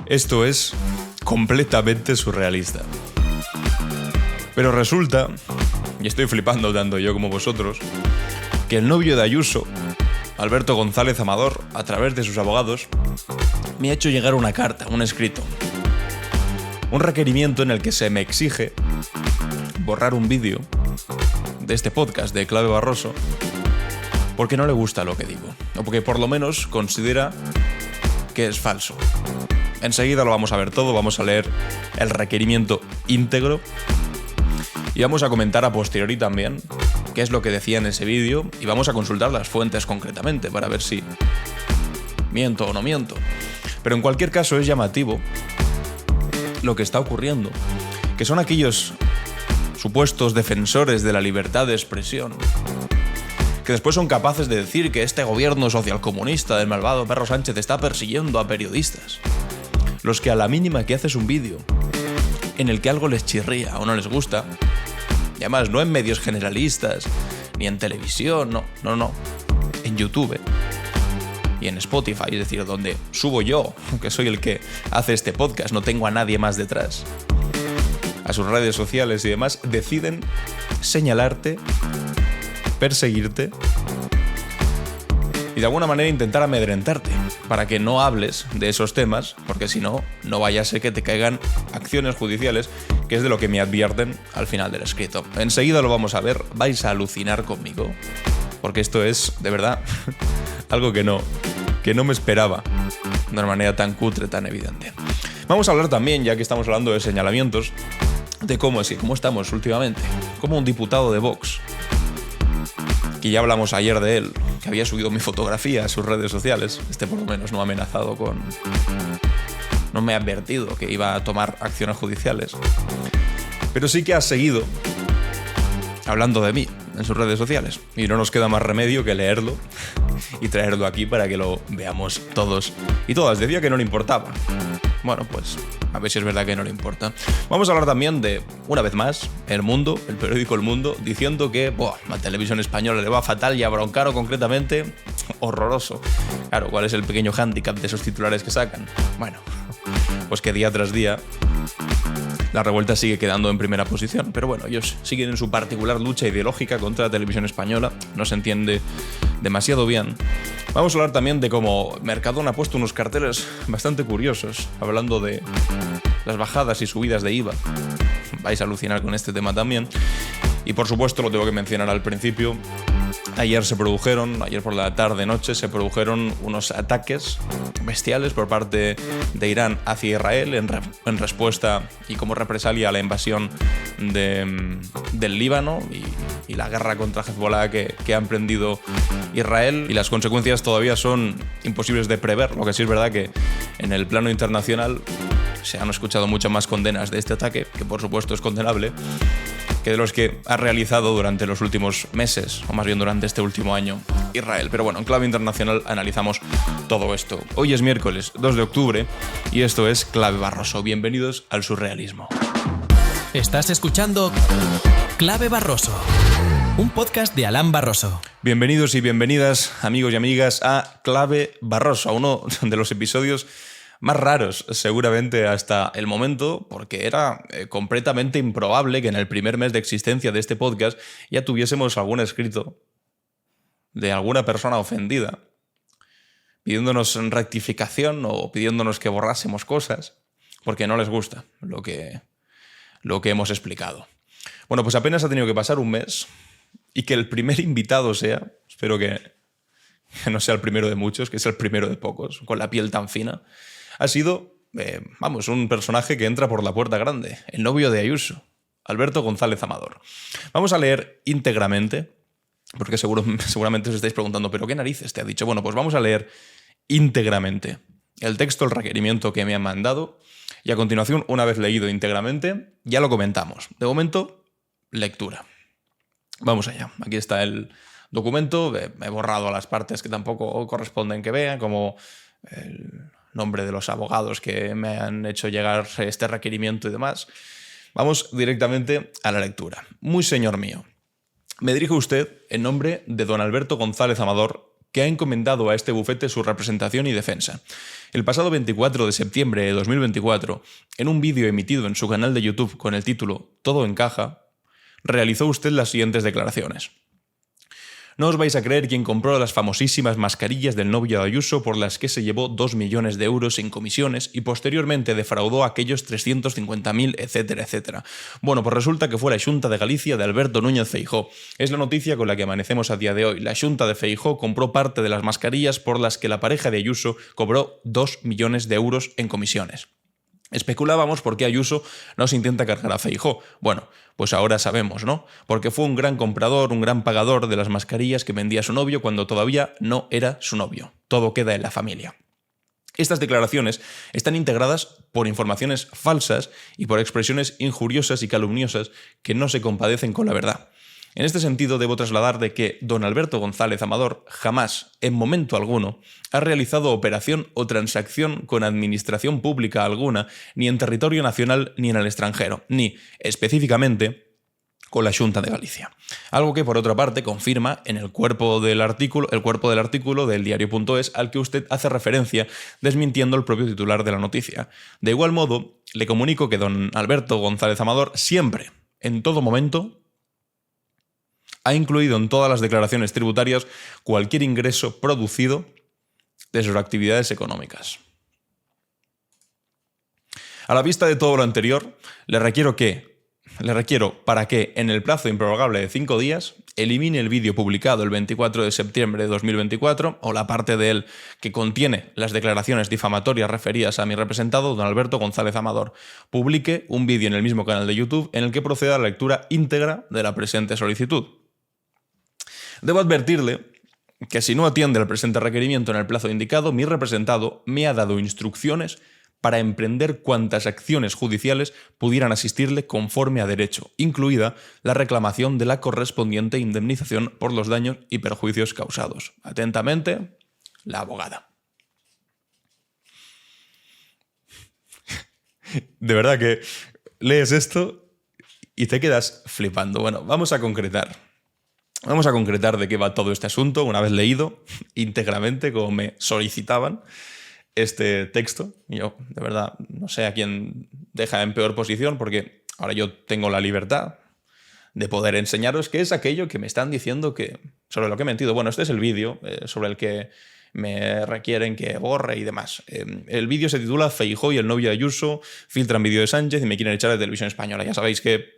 Esto es completamente surrealista. Pero resulta, y estoy flipando tanto yo como vosotros, que el novio de Ayuso, Alberto González Amador, a través de sus abogados, me ha hecho llegar una carta, un escrito. Un requerimiento en el que se me exige borrar un vídeo de este podcast de Clave Barroso porque no le gusta lo que digo, o porque por lo menos considera que es falso. Enseguida lo vamos a ver todo, vamos a leer el requerimiento íntegro y vamos a comentar a posteriori también qué es lo que decía en ese vídeo y vamos a consultar las fuentes concretamente para ver si miento o no miento. Pero en cualquier caso es llamativo lo que está ocurriendo, que son aquellos supuestos defensores de la libertad de expresión que después son capaces de decir que este gobierno socialcomunista del malvado Pedro Sánchez está persiguiendo a periodistas. Los que a la mínima que haces un vídeo en el que algo les chirría o no les gusta, y además no en medios generalistas, ni en televisión, no, en YouTube y en Spotify, es decir, donde subo yo, que soy el que hace este podcast, no tengo a nadie más detrás, a sus redes sociales y demás, deciden señalarte, perseguirte y de alguna manera intentar amedrentarte para que no hables de esos temas, porque si no, no vaya a ser que te caigan acciones judiciales, que es de lo que me advierten al final del escrito. Enseguida lo vamos a ver, vais a alucinar conmigo, porque esto es, de verdad, algo que no me esperaba de una manera tan cutre, tan evidente. Vamos a hablar también, ya que estamos hablando de señalamientos, de cómo estamos últimamente, como un diputado de Vox, que ya hablamos ayer de él, que había subido mi fotografía a sus redes sociales, por lo menos no ha amenazado con... no me ha advertido que iba a tomar acciones judiciales, pero sí que ha seguido hablando de mí en sus redes sociales, y no nos queda más remedio que leerlo y traerlo aquí para que lo veamos todos y todas. Decía que no le importaba. Bueno, pues a ver si es verdad que no le importa. Vamos a hablar también de, una vez más, El Mundo, el periódico El Mundo, diciendo que la televisión española le va fatal y a Broncano concretamente, horroroso. Claro, ¿cuál es el pequeño hándicap de esos titulares que sacan? Bueno, pues que día tras día la revuelta sigue quedando en primera posición, pero bueno, ellos siguen en su particular lucha ideológica contra la televisión española, no se entiende demasiado bien. Vamos a hablar también de cómo Mercadona ha puesto unos carteles bastante curiosos, hablando de las bajadas y subidas de IVA. Vais a alucinar con este tema también. Y por supuesto, lo tengo que mencionar al principio, ayer por la tarde-noche, se produjeron unos ataques bestiales por parte de Irán hacia Israel en respuesta y como represalia a la invasión del Líbano y la guerra contra Hezbollah que ha emprendido Israel, y las consecuencias todavía son imposibles de prever. Lo que sí es verdad que en el plano internacional se han escuchado muchas más condenas de este ataque, que por supuesto es condenable, que de los que ha realizado durante los últimos meses, o más bien durante este último año, Israel. Pero bueno, en Clave Internacional analizamos todo esto. Hoy es miércoles 2 de octubre y esto es Clave Barroso. Bienvenidos al surrealismo. Estás escuchando Clave Barroso, un podcast de Alan Barroso. Bienvenidos y bienvenidas, amigos y amigas, a Clave Barroso, a uno de los episodios más raros seguramente hasta el momento, porque era completamente improbable que en el primer mes de existencia de este podcast ya tuviésemos algún escrito de alguna persona ofendida pidiéndonos rectificación o pidiéndonos que borrásemos cosas porque no les gusta lo que hemos explicado. Bueno, pues apenas ha tenido que pasar un mes y que el primer invitado sea, espero que no sea el primero de muchos, que sea el primero de pocos, con la piel tan fina, ha sido, un personaje que entra por la puerta grande, el novio de Ayuso, Alberto González Amador. Vamos a leer íntegramente, porque seguramente os estáis preguntando, ¿pero qué narices te ha dicho? Bueno, pues vamos a leer íntegramente el texto, el requerimiento que me han mandado, y a continuación, una vez leído íntegramente, ya lo comentamos. De momento, lectura. Vamos allá. Aquí está el documento. He borrado las partes que tampoco corresponden que vean, como el nombre de los abogados que me han hecho llegar este requerimiento y demás. Vamos directamente a la lectura. Muy señor mío, me dirijo a usted en nombre de don Alberto González Amador, que ha encomendado a este bufete su representación y defensa. El pasado 24 de septiembre de 2024, en un vídeo emitido en su canal de YouTube con el título Todo encaja, realizó usted las siguientes declaraciones. No os vais a creer quién compró las famosísimas mascarillas del novio de Ayuso por las que se llevó 2 millones de euros en comisiones y posteriormente defraudó a aquellos 350.000, etcétera, etcétera. Bueno, pues resulta que fue la Xunta de Galicia de Alberto Núñez Feijóo. Es la noticia con la que amanecemos a día de hoy. La Xunta de Feijóo compró parte de las mascarillas por las que la pareja de Ayuso cobró 2 millones de euros en comisiones. Especulábamos por qué Ayuso no se intenta cargar a Feijóo. Bueno, pues ahora sabemos, ¿no? Porque fue un gran comprador, un gran pagador de las mascarillas que vendía su novio cuando todavía no era su novio. Todo queda en la familia. Estas declaraciones están integradas por informaciones falsas y por expresiones injuriosas y calumniosas que no se compadecen con la verdad. En este sentido, debo trasladar de que don Alberto González Amador jamás, en momento alguno, ha realizado operación o transacción con administración pública alguna, ni en territorio nacional ni en el extranjero, ni, específicamente, con la Xunta de Galicia. Algo que, por otra parte, confirma en el cuerpo del artículo del diario.es al que usted hace referencia, desmintiendo el propio titular de la noticia. De igual modo, le comunico que don Alberto González Amador siempre, en todo momento, ha incluido en todas las declaraciones tributarias cualquier ingreso producido de sus actividades económicas. A la vista de todo lo anterior, le requiero para que, en el plazo improrrogable de 5 días, elimine el vídeo publicado el 24 de septiembre de 2024 o la parte de él que contiene las declaraciones difamatorias referidas a mi representado, don Alberto González Amador. Publique un vídeo en el mismo canal de YouTube en el que proceda a la lectura íntegra de la presente solicitud. Debo advertirle que si no atiende al presente requerimiento en el plazo indicado, mi representado me ha dado instrucciones para emprender cuantas acciones judiciales pudieran asistirle conforme a derecho, incluida la reclamación de la correspondiente indemnización por los daños y perjuicios causados. Atentamente, la abogada. De verdad que lees esto y te quedas flipando. Bueno, vamos a concretar de qué va todo este asunto una vez leído íntegramente, como me solicitaban este texto. Yo, de verdad, no sé a quién deja en peor posición porque ahora yo tengo la libertad de poder enseñaros qué es aquello que me están diciendo que sobre lo que he mentido. Bueno, este es el vídeo sobre el que me requieren que borre y demás. El vídeo se titula Feijóo y el novio de Ayuso filtran vídeo de Sánchez y me quieren echar de Televisión Española. Ya sabéis que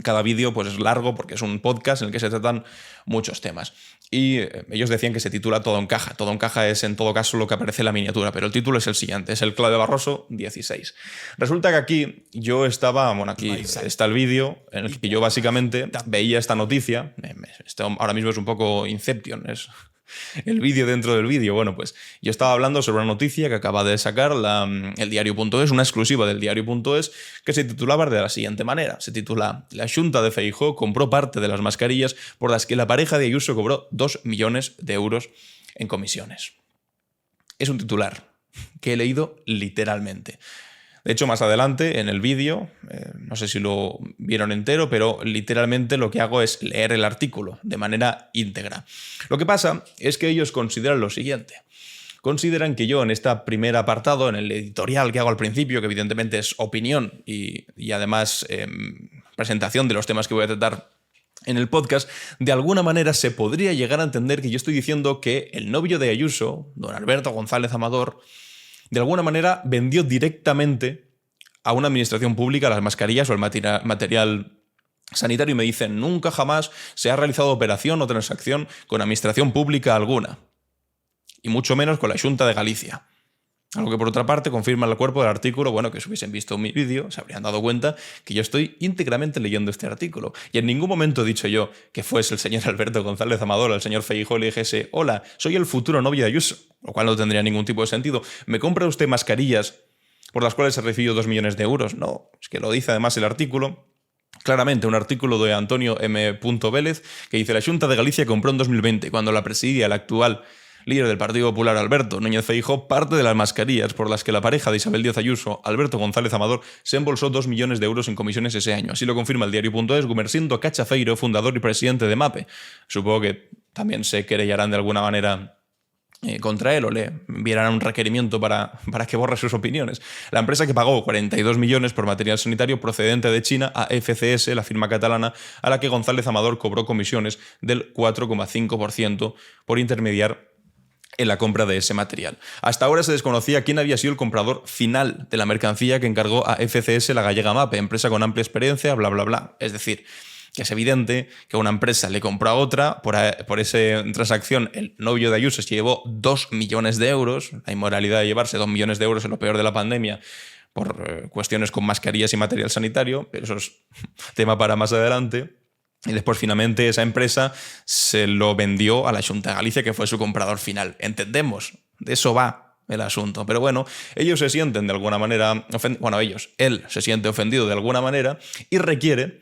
cada vídeo pues es largo porque es un podcast en el que se tratan muchos temas. Y ellos decían que se titula Todo encaja. Todo encaja es en todo caso lo que aparece en la miniatura, pero el título es el siguiente, es el Clave Barroso 16. Resulta que aquí yo estaba, aquí está el vídeo en el que yo básicamente veía esta noticia. Ahora mismo es un poco Inception, es el vídeo dentro del vídeo. Bueno, pues yo estaba hablando sobre una noticia que acaba de sacar el diario.es, una exclusiva del diario.es, que se titulaba de la siguiente manera. Se titula La Xunta de Feijóo compró parte de las mascarillas por las que la pareja de Ayuso cobró 2 millones de euros en comisiones. Es un titular que he leído literalmente. De hecho, más adelante en el vídeo, no sé si lo vieron entero, pero literalmente lo que hago es leer el artículo de manera íntegra. Lo que pasa es que ellos consideran lo siguiente. Consideran que yo en este primer apartado, en el editorial que hago al principio, que evidentemente es opinión y además presentación de los temas que voy a tratar en el podcast, de alguna manera se podría llegar a entender que yo estoy diciendo que el novio de Ayuso, don Alberto González Amador, de alguna manera vendió directamente a una administración pública las mascarillas o el material sanitario y me dicen, nunca jamás se ha realizado operación o transacción con administración pública alguna, y mucho menos con la Xunta de Galicia. Algo que por otra parte confirma el cuerpo del artículo, bueno, que si hubiesen visto mi vídeo se habrían dado cuenta que yo estoy íntegramente leyendo este artículo. Y en ningún momento he dicho yo que fuese el señor Alberto González Amador, el señor Feijóo, le dijese, hola, soy el futuro novio de Ayuso, lo cual no tendría ningún tipo de sentido. ¿Me compra usted mascarillas por las cuales se recibió 2 millones de euros? No, es que lo dice además el artículo. Claramente, un artículo de Antonio M. Vélez que dice, la Xunta de Galicia compró en 2020, cuando la presidía el actual líder del Partido Popular, Alberto Núñez Feijóo, parte de las mascarillas por las que la pareja de Isabel Díaz Ayuso, Alberto González Amador, se embolsó 2 millones de euros en comisiones ese año. Así lo confirma el diario.es, Gumersindo Cachafeiro, fundador y presidente de MAPE. Supongo que también se querellarán de alguna manera contra él o le enviarán un requerimiento para que borre sus opiniones. La empresa que pagó 42 millones por material sanitario procedente de China a FCS, la firma catalana, a la que González Amador cobró comisiones del 4,5% por intermediar en la compra de ese material. Hasta ahora se desconocía quién había sido el comprador final de la mercancía que encargó a FCS la gallega MAPE, empresa con amplia experiencia, bla, bla, bla. Es decir, que es evidente que una empresa le compró a otra, por esa transacción el novio de Ayuso se llevó 2 millones de euros, la inmoralidad de llevarse 2 millones de euros en lo peor de la pandemia por cuestiones con mascarillas y material sanitario, pero eso es tema para más adelante. Y después finalmente esa empresa se lo vendió a la Xunta de Galicia, que fue su comprador final. Entendemos, de eso va el asunto. Pero bueno, ellos se sienten de alguna manera, él se siente ofendido de alguna manera y requiere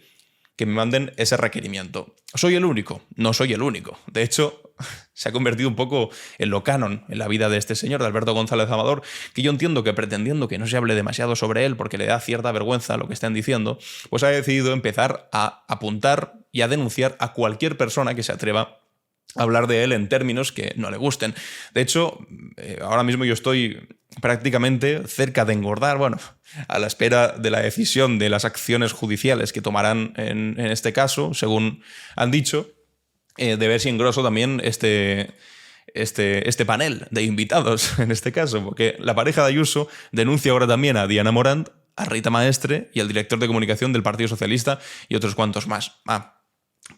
que me manden ese requerimiento. ¿Soy el único? No soy el único. De hecho, se ha convertido un poco en lo canon en la vida de este señor, de Alberto González Amador, que yo entiendo que pretendiendo que no se hable demasiado sobre él porque le da cierta vergüenza lo que están diciendo, pues ha decidido empezar a apuntar y a denunciar a cualquier persona que se atreva a hablar de él en términos que no le gusten. De hecho, ahora mismo yo estoy prácticamente cerca de engordar, a la espera de la decisión de las acciones judiciales que tomarán en este caso, según han dicho, de ver si engroso también este panel de invitados en este caso, porque la pareja de Ayuso denuncia ahora también a Diana Morant, a Rita Maestre y al director de comunicación del Partido Socialista y otros cuantos más.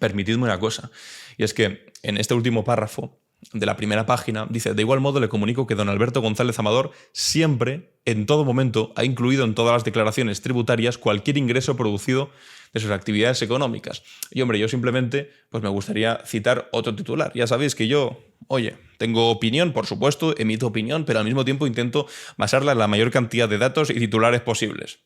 Permitidme una cosa, y es que en este último párrafo de la primera página dice: de igual modo le comunico que don Alberto González Amador siempre, en todo momento, ha incluido en todas las declaraciones tributarias cualquier ingreso producido de sus actividades económicas. Y hombre, yo simplemente pues me gustaría citar otro titular. Ya sabéis que yo, tengo opinión, por supuesto, emito opinión, pero al mismo tiempo intento basarla en la mayor cantidad de datos y titulares posibles.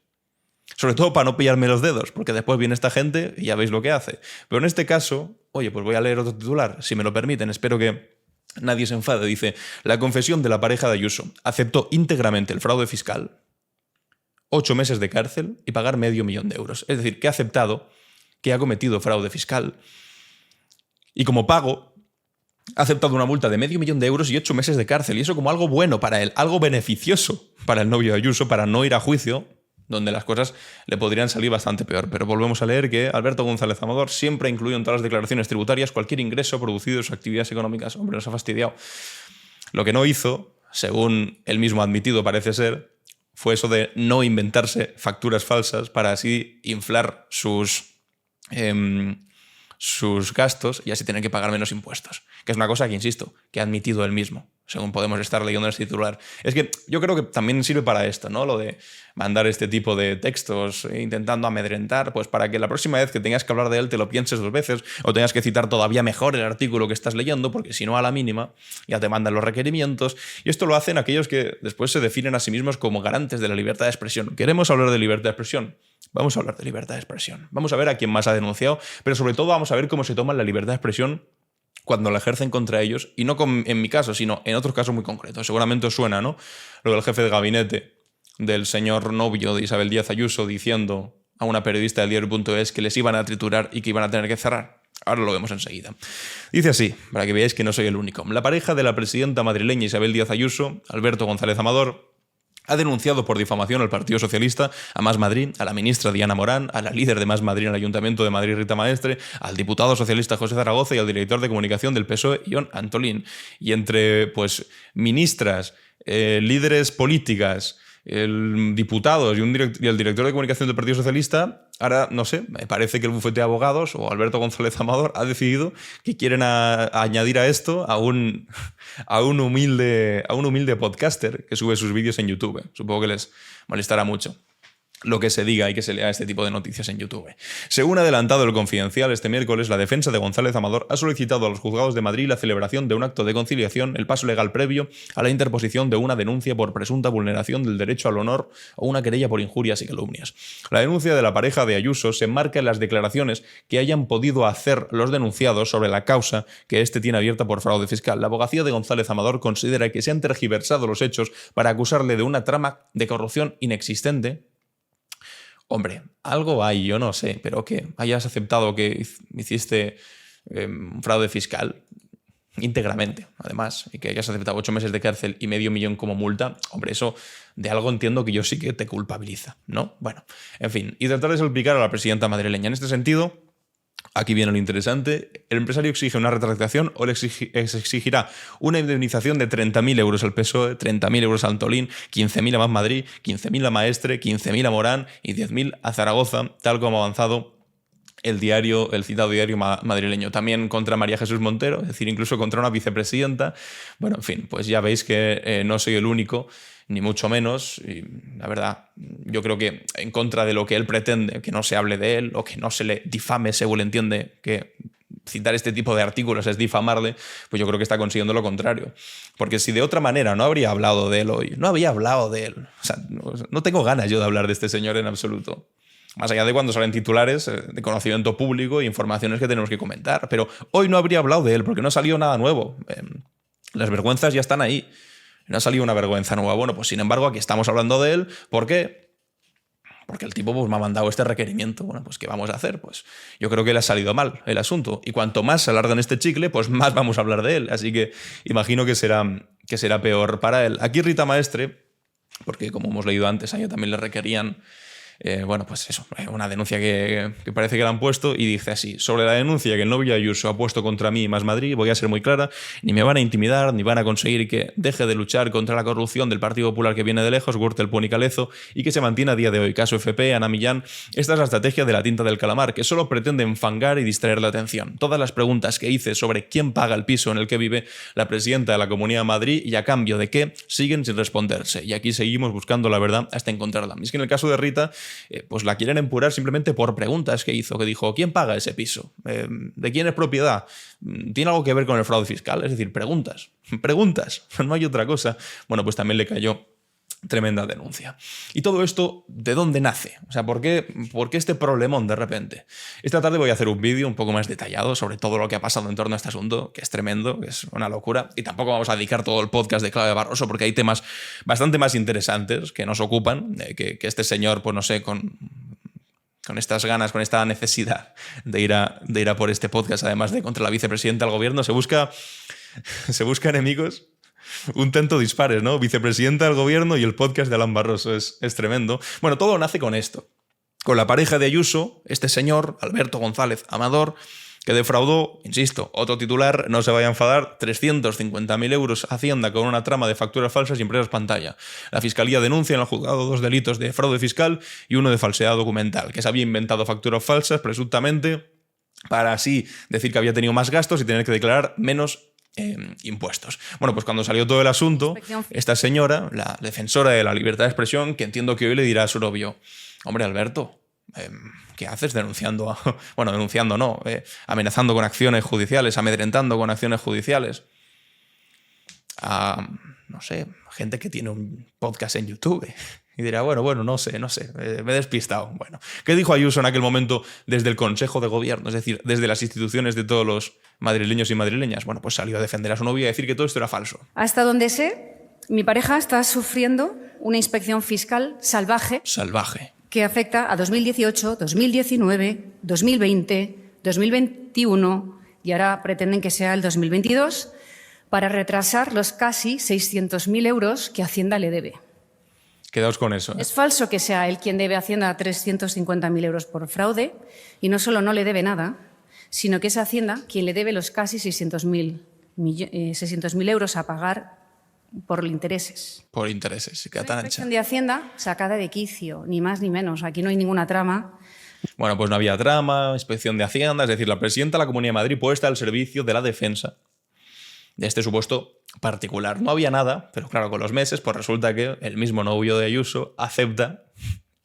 Sobre todo para no pillarme los dedos, porque después viene esta gente y ya veis lo que hace. Pero en este caso, pues voy a leer otro titular, si me lo permiten, espero que nadie se enfade. Dice: la confesión de la pareja de Ayuso aceptó íntegramente el fraude fiscal, 8 meses de cárcel y pagar $500,000 de euros. Es decir, que ha aceptado que ha cometido fraude fiscal y como pago ha aceptado una multa de $500,000 de euros y 8 meses de cárcel. Y eso como algo bueno para él, algo beneficioso para el novio de Ayuso, para no ir a juicio, donde las cosas le podrían salir bastante peor. Pero volvemos a leer que Alberto González Amador siempre ha incluido en todas las declaraciones tributarias cualquier ingreso producido de sus actividades económicas. Hombre, nos ha fastidiado. Lo que no hizo, según él mismo ha admitido parece ser, fue eso de no inventarse facturas falsas para así inflar sus gastos y así tener que pagar menos impuestos. Que es una cosa que, insisto, que ha admitido él mismo, según podemos estar leyendo en este titular. Es que yo creo que también sirve para esto, ¿no? Lo de mandar este tipo de textos intentando amedrentar, pues para que la próxima vez que tengas que hablar de él te lo pienses 2 veces o tengas que citar todavía mejor el artículo que estás leyendo, porque si no, a la mínima ya te mandan los requerimientos. Y esto lo hacen aquellos que después se definen a sí mismos como garantes de la libertad de expresión. ¿Queremos hablar de libertad de expresión? Vamos a hablar de libertad de expresión. Vamos a ver a quién más ha denunciado, pero sobre todo vamos a ver cómo se toma la libertad de expresión cuando la ejercen contra ellos, y no en mi caso, sino en otros casos muy concretos. Seguramente os suena, ¿no? Lo del jefe de gabinete del señor novio de Isabel Díaz Ayuso diciendo a una periodista del diario.es que les iban a triturar y que iban a tener que cerrar. Ahora lo vemos enseguida. Dice así, para que veáis que no soy el único. La pareja de la presidenta madrileña Isabel Díaz Ayuso, Alberto González Amador, ha denunciado por difamación al Partido Socialista, a Más Madrid, a la ministra Diana Morán, a la líder de Más Madrid en el Ayuntamiento de Madrid, Rita Maestre, al diputado socialista José Zaragoza y al director de comunicación del PSOE, Ion Antolín. Y entre ministras, líderes políticas, diputados y el director de comunicación del Partido Socialista, ahora, no sé, me parece que el bufete de abogados o Alberto González Amador ha decidido que quieren añadir a esto a un humilde podcaster que sube sus vídeos en YouTube. Supongo que les molestará mucho lo que se diga y que se lea este tipo de noticias en YouTube. Según ha adelantado el Confidencial, este miércoles la defensa de González Amador ha solicitado a los juzgados de Madrid la celebración de un acto de conciliación, el paso legal previo a la interposición de una denuncia por presunta vulneración del derecho al honor o una querella por injurias y calumnias. La denuncia de la pareja de Ayuso se enmarca en las declaraciones que hayan podido hacer los denunciados sobre la causa que éste tiene abierta por fraude fiscal. La abogacía de González Amador considera que se han tergiversado los hechos para acusarle de una trama de corrupción inexistente. Hombre, algo hay, yo no sé, pero que hayas aceptado que hiciste un fraude fiscal, íntegramente, además, y que hayas aceptado 8 meses de cárcel y medio millón como multa, hombre, eso de algo entiendo que yo sí que te culpabiliza, ¿no? Bueno, en fin, y tratar de salpicar a la presidenta madrileña. En este sentido, aquí viene lo interesante, el empresario exige una retractación o le exigirá una indemnización de 30.000 euros al PSOE, 30.000 euros a Antolín, 15.000 a Más Madrid, 15.000 a Maestre, 15.000 a Morán y 10.000 a Zaragoza, tal como ha avanzado el citado diario madrileño. También contra María Jesús Montero, es decir, incluso contra una vicepresidenta. Bueno, en fin, pues ya veis que no soy el único, ni mucho menos. Y la verdad, yo creo que en contra de lo que él pretende, que no se hable de él o que no se le difame según entiende que citar este tipo de artículos es difamarle, pues yo creo que está consiguiendo lo contrario. Porque si de otra manera no habría hablado de él hoy, no había hablado de él. O sea, no tengo ganas yo de hablar de este señor en absoluto. Más allá de cuando salen titulares de conocimiento público e informaciones que tenemos que comentar. Pero hoy no habría hablado de él porque no ha salido nada nuevo. Las vergüenzas ya están ahí. No ha salido una vergüenza nueva. Bueno, pues sin embargo aquí estamos hablando de él. ¿Por qué? Porque el tipo pues, me ha mandado este requerimiento. Bueno, pues ¿qué vamos a hacer? Pues yo creo que le ha salido mal el asunto. Y cuanto más se alarga en este chicle, pues más vamos a hablar de él. Así que imagino que será peor para él. Aquí Rita Maestre, porque como hemos leído antes, a ella también le requerían bueno, pues eso, una denuncia que parece que la han puesto y dice así: sobre la denuncia que el novio Ayuso ha puesto contra mí y Más Madrid, voy a ser muy clara, ni me van a intimidar, ni van a conseguir que deje de luchar contra la corrupción del Partido Popular que viene de lejos, Gürtel, Pun y Calezo, y que se mantiene a día de hoy. Caso FP, Ana Millán, esta es la estrategia de la tinta del calamar, que solo pretende enfangar y distraer la atención. Todas las preguntas que hice sobre quién paga el piso en el que vive la presidenta de la Comunidad de Madrid y a cambio de qué, siguen sin responderse. Y aquí seguimos buscando la verdad hasta encontrarla. Y es que en el caso de Rita, pues la quieren empurar simplemente por preguntas que hizo, que dijo: ¿quién paga ese piso? ¿De quién es propiedad? ¿Tiene algo que ver con el fraude fiscal? Es decir, preguntas, no hay otra cosa. Bueno, pues también le cayó tremenda denuncia. ¿Y todo esto de dónde nace? O sea, ¿por qué este problemón de repente? Esta tarde voy a hacer un vídeo un poco más detallado sobre todo lo que ha pasado en torno a este asunto, que es tremendo, que es una locura, y tampoco vamos a dedicar todo el podcast de Clave Barroso porque hay temas bastante más interesantes que nos ocupan, que este señor, pues no sé, con estas ganas, con esta necesidad de ir a por este podcast, además de contra la vicepresidenta del gobierno, se busca enemigos un tanto dispares, ¿no? Vicepresidenta del gobierno y el podcast de Alan Barroso. Es tremendo. Bueno, todo nace con esto. Con la pareja de Ayuso, este señor, Alberto González Amador, que defraudó, insisto, otro titular, no se vaya a enfadar, 350.000 euros a Hacienda con una trama de facturas falsas y empresas pantalla. La Fiscalía denuncia en el juzgado 2 delitos de fraude fiscal y uno de falsedad documental, que se había inventado facturas falsas, presuntamente, para así decir que había tenido más gastos y tener que declarar menos impuestos. Bueno, pues cuando salió todo el asunto, esta señora, la defensora de la libertad de expresión, que entiendo que hoy le dirá a su novio: hombre, Alberto, ¿qué haces denunciando? Denunciando no, amenazando con acciones judiciales, amedrentando con acciones judiciales a, no sé, gente que tiene un podcast en YouTube. Y dirá, bueno, no sé, me he despistado. Bueno, ¿qué dijo Ayuso en aquel momento desde el Consejo de Gobierno? Es decir, desde las instituciones de todos los madrileños y madrileñas. Bueno, pues salió a defender a su novio y a decir que todo esto era falso. Hasta donde sé, mi pareja está sufriendo una inspección fiscal salvaje. Salvaje. Que afecta a 2018, 2019, 2020, 2021 y ahora pretenden que sea el 2022 para retrasar los casi 600.000 euros que Hacienda le debe. Quedaos con eso. Es falso que sea él quien debe a Hacienda 350.000 euros por fraude y no solo no le debe nada, sino que es Hacienda quien le debe los casi 600.000 euros a pagar por intereses. Por intereses, se queda tan ancha. La inspección de Hacienda sacada de quicio, ni más ni menos. Aquí no hay ninguna trama. Bueno, pues no había trama, inspección de Hacienda, es decir, la presidenta de la Comunidad de Madrid puesta al servicio de la defensa de este supuesto particular. No había nada, pero claro, con los meses, pues resulta que el mismo novio de Ayuso acepta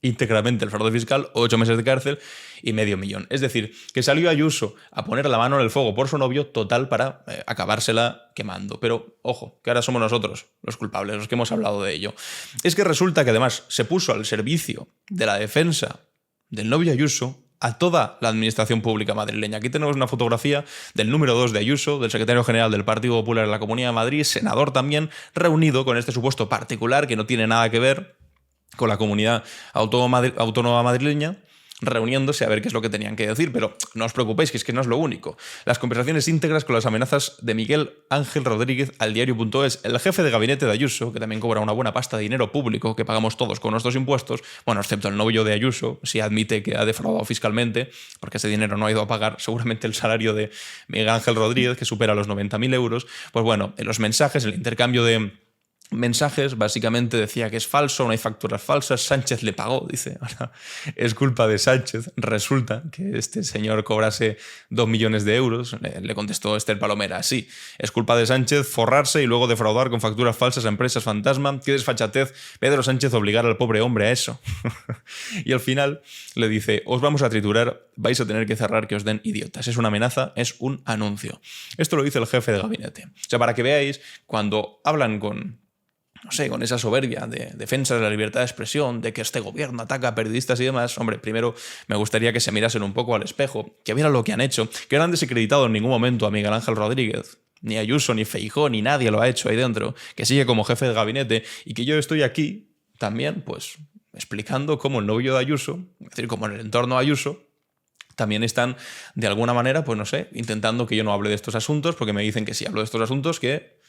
íntegramente el fraude fiscal, 8 meses de cárcel y medio millón. Es decir, que salió Ayuso a poner la mano en el fuego por su novio total para acabársela quemando. Pero, ojo, que ahora somos nosotros los culpables, los que hemos hablado de ello. Es que resulta que además se puso al servicio de la defensa del novio Ayuso a toda la administración pública madrileña. Aquí tenemos una fotografía del número 2 de Ayuso, del secretario general del Partido Popular en la Comunidad de Madrid, senador también, reunido con este supuesto particular que no tiene nada que ver con la comunidad autónoma madrileña, reuniéndose a ver qué es lo que tenían que decir, pero no os preocupéis, que es que no es lo único. Las conversaciones íntegras con las amenazas de Miguel Ángel Rodríguez al diario.es, el jefe de gabinete de Ayuso, que también cobra una buena pasta de dinero público que pagamos todos con nuestros impuestos, bueno, excepto el novio de Ayuso, si admite que ha defraudado fiscalmente, porque ese dinero no ha ido a pagar seguramente el salario de Miguel Ángel Rodríguez, que supera los 90.000 euros, pues bueno, en los mensajes, el intercambio de mensajes, básicamente decía que es falso, no hay facturas falsas, Sánchez le pagó, dice, ahora es culpa de Sánchez, resulta que este señor cobrase 2 millones de euros, le contestó Esther Palomera, sí, es culpa de Sánchez forrarse y luego defraudar con facturas falsas a empresas fantasma, qué desfachatez, Pedro Sánchez obligar al pobre hombre a eso. Y al final le dice, os vamos a triturar, vais a tener que cerrar que os den idiotas, es una amenaza, es un anuncio. Esto lo dice el jefe de gabinete. O sea, para que veáis, cuando hablan con esa soberbia de defensa de la libertad de expresión, de que este gobierno ataca a periodistas y demás, hombre, primero me gustaría que se mirasen un poco al espejo, que vieran lo que han hecho, que no han desacreditado en ningún momento a Miguel Ángel Rodríguez, ni a Ayuso, ni Feijóo, ni nadie lo ha hecho ahí dentro, que sigue como jefe de gabinete y que yo estoy aquí también, pues, explicando cómo el novio de Ayuso, es decir, como en el entorno de Ayuso, también están, de alguna manera, pues no sé, intentando que yo no hable de estos asuntos, porque me dicen que si hablo de estos asuntos, que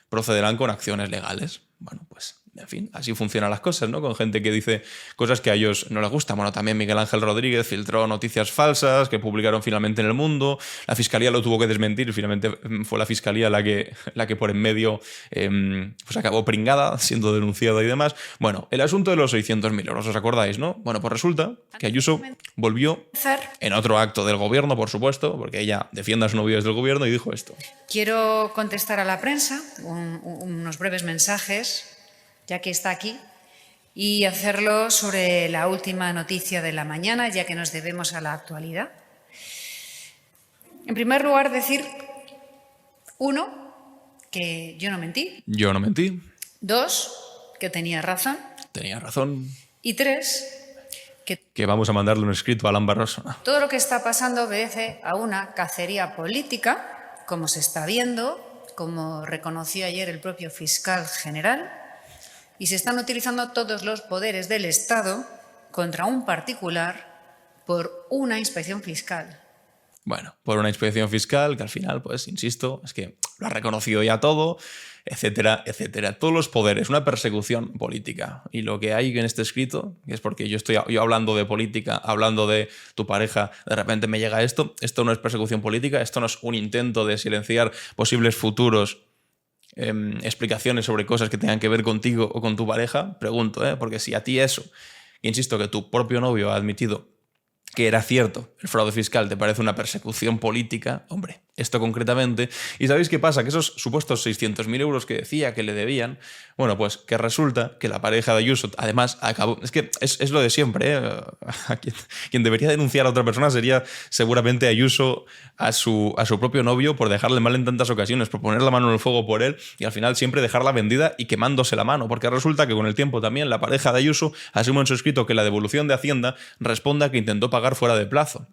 procederán con acciones legales. Bueno, pues, en fin, así funcionan las cosas, ¿no? Con gente que dice cosas que a ellos no les gustan. Bueno, también Miguel Ángel Rodríguez filtró noticias falsas que publicaron finalmente en El Mundo. La Fiscalía lo tuvo que desmentir y finalmente fue la Fiscalía la que por en medio pues acabó pringada, siendo denunciada y demás. Bueno, el asunto de los 600.000 euros, ¿os acordáis, no? Bueno, pues resulta que Ayuso volvió en otro acto del gobierno, por supuesto, porque ella defiende a su novio desde el gobierno y dijo esto. Quiero contestar a la prensa unos breves mensajes, ya que está aquí, y hacerlo sobre la última noticia de la mañana, ya que nos debemos a la actualidad. En primer lugar, decir, 1, que yo no mentí. Yo no mentí. 2, que tenía razón. Tenía razón. Y 3, que vamos a mandarle un escrito a Alan Barroso. Todo lo que está pasando obedece a una cacería política, como se está viendo, como reconoció ayer el propio fiscal general, y se están utilizando todos los poderes del Estado contra un particular por una inspección fiscal. Bueno, por una inspección fiscal que al final, pues, insisto, es que lo ha reconocido ya todo, etcétera, etcétera. Todos los poderes, una persecución política. Y lo que hay en este escrito, que es porque yo hablando de política, hablando de tu pareja, de repente me llega esto no es persecución política, esto no es un intento de silenciar posibles futuros explicaciones sobre cosas que tengan que ver contigo o con tu pareja, pregunto, porque si a ti eso, insisto, que tu propio novio ha admitido que era cierto, el fraude fiscal te parece una persecución política, hombre, esto concretamente. ¿Y sabéis qué pasa? Que esos supuestos 600.000 euros que decía que le debían, bueno, pues que resulta que la pareja de Ayuso además acabó... Es que es lo de siempre, ¿eh? Quien debería denunciar a otra persona sería seguramente Ayuso a su propio novio por dejarle mal en tantas ocasiones, por poner la mano en el fuego por él y al final siempre dejarla vendida y quemándose la mano, porque resulta que con el tiempo también la pareja de Ayuso asume en su escrito que la devolución de Hacienda responda a que intentó pagar fuera de plazo.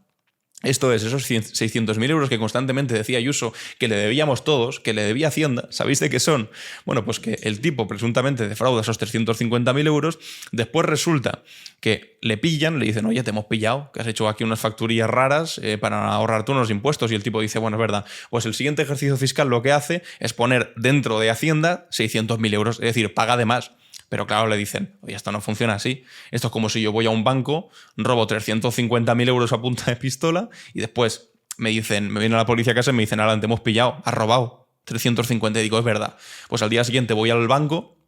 Esto es, esos 600.000 euros que constantemente decía Ayuso que le debíamos todos, que le debía Hacienda, ¿sabéis de qué son? Bueno, pues que el tipo presuntamente defrauda esos 350.000 euros, después resulta que le pillan, le dicen, oye, te hemos pillado, que has hecho aquí unas facturías raras para ahorrarte unos impuestos, y el tipo dice, bueno, es verdad, pues el siguiente ejercicio fiscal lo que hace es poner dentro de Hacienda 600.000 euros, es decir, paga de más. Pero claro, le dicen, oye, esto no funciona así. Esto es como si yo voy a un banco, robo 350.000 euros a punta de pistola y después me viene la policía a casa y me dicen, Alan, te hemos pillado, has robado 350. Y digo, es verdad. Pues al día siguiente voy al banco,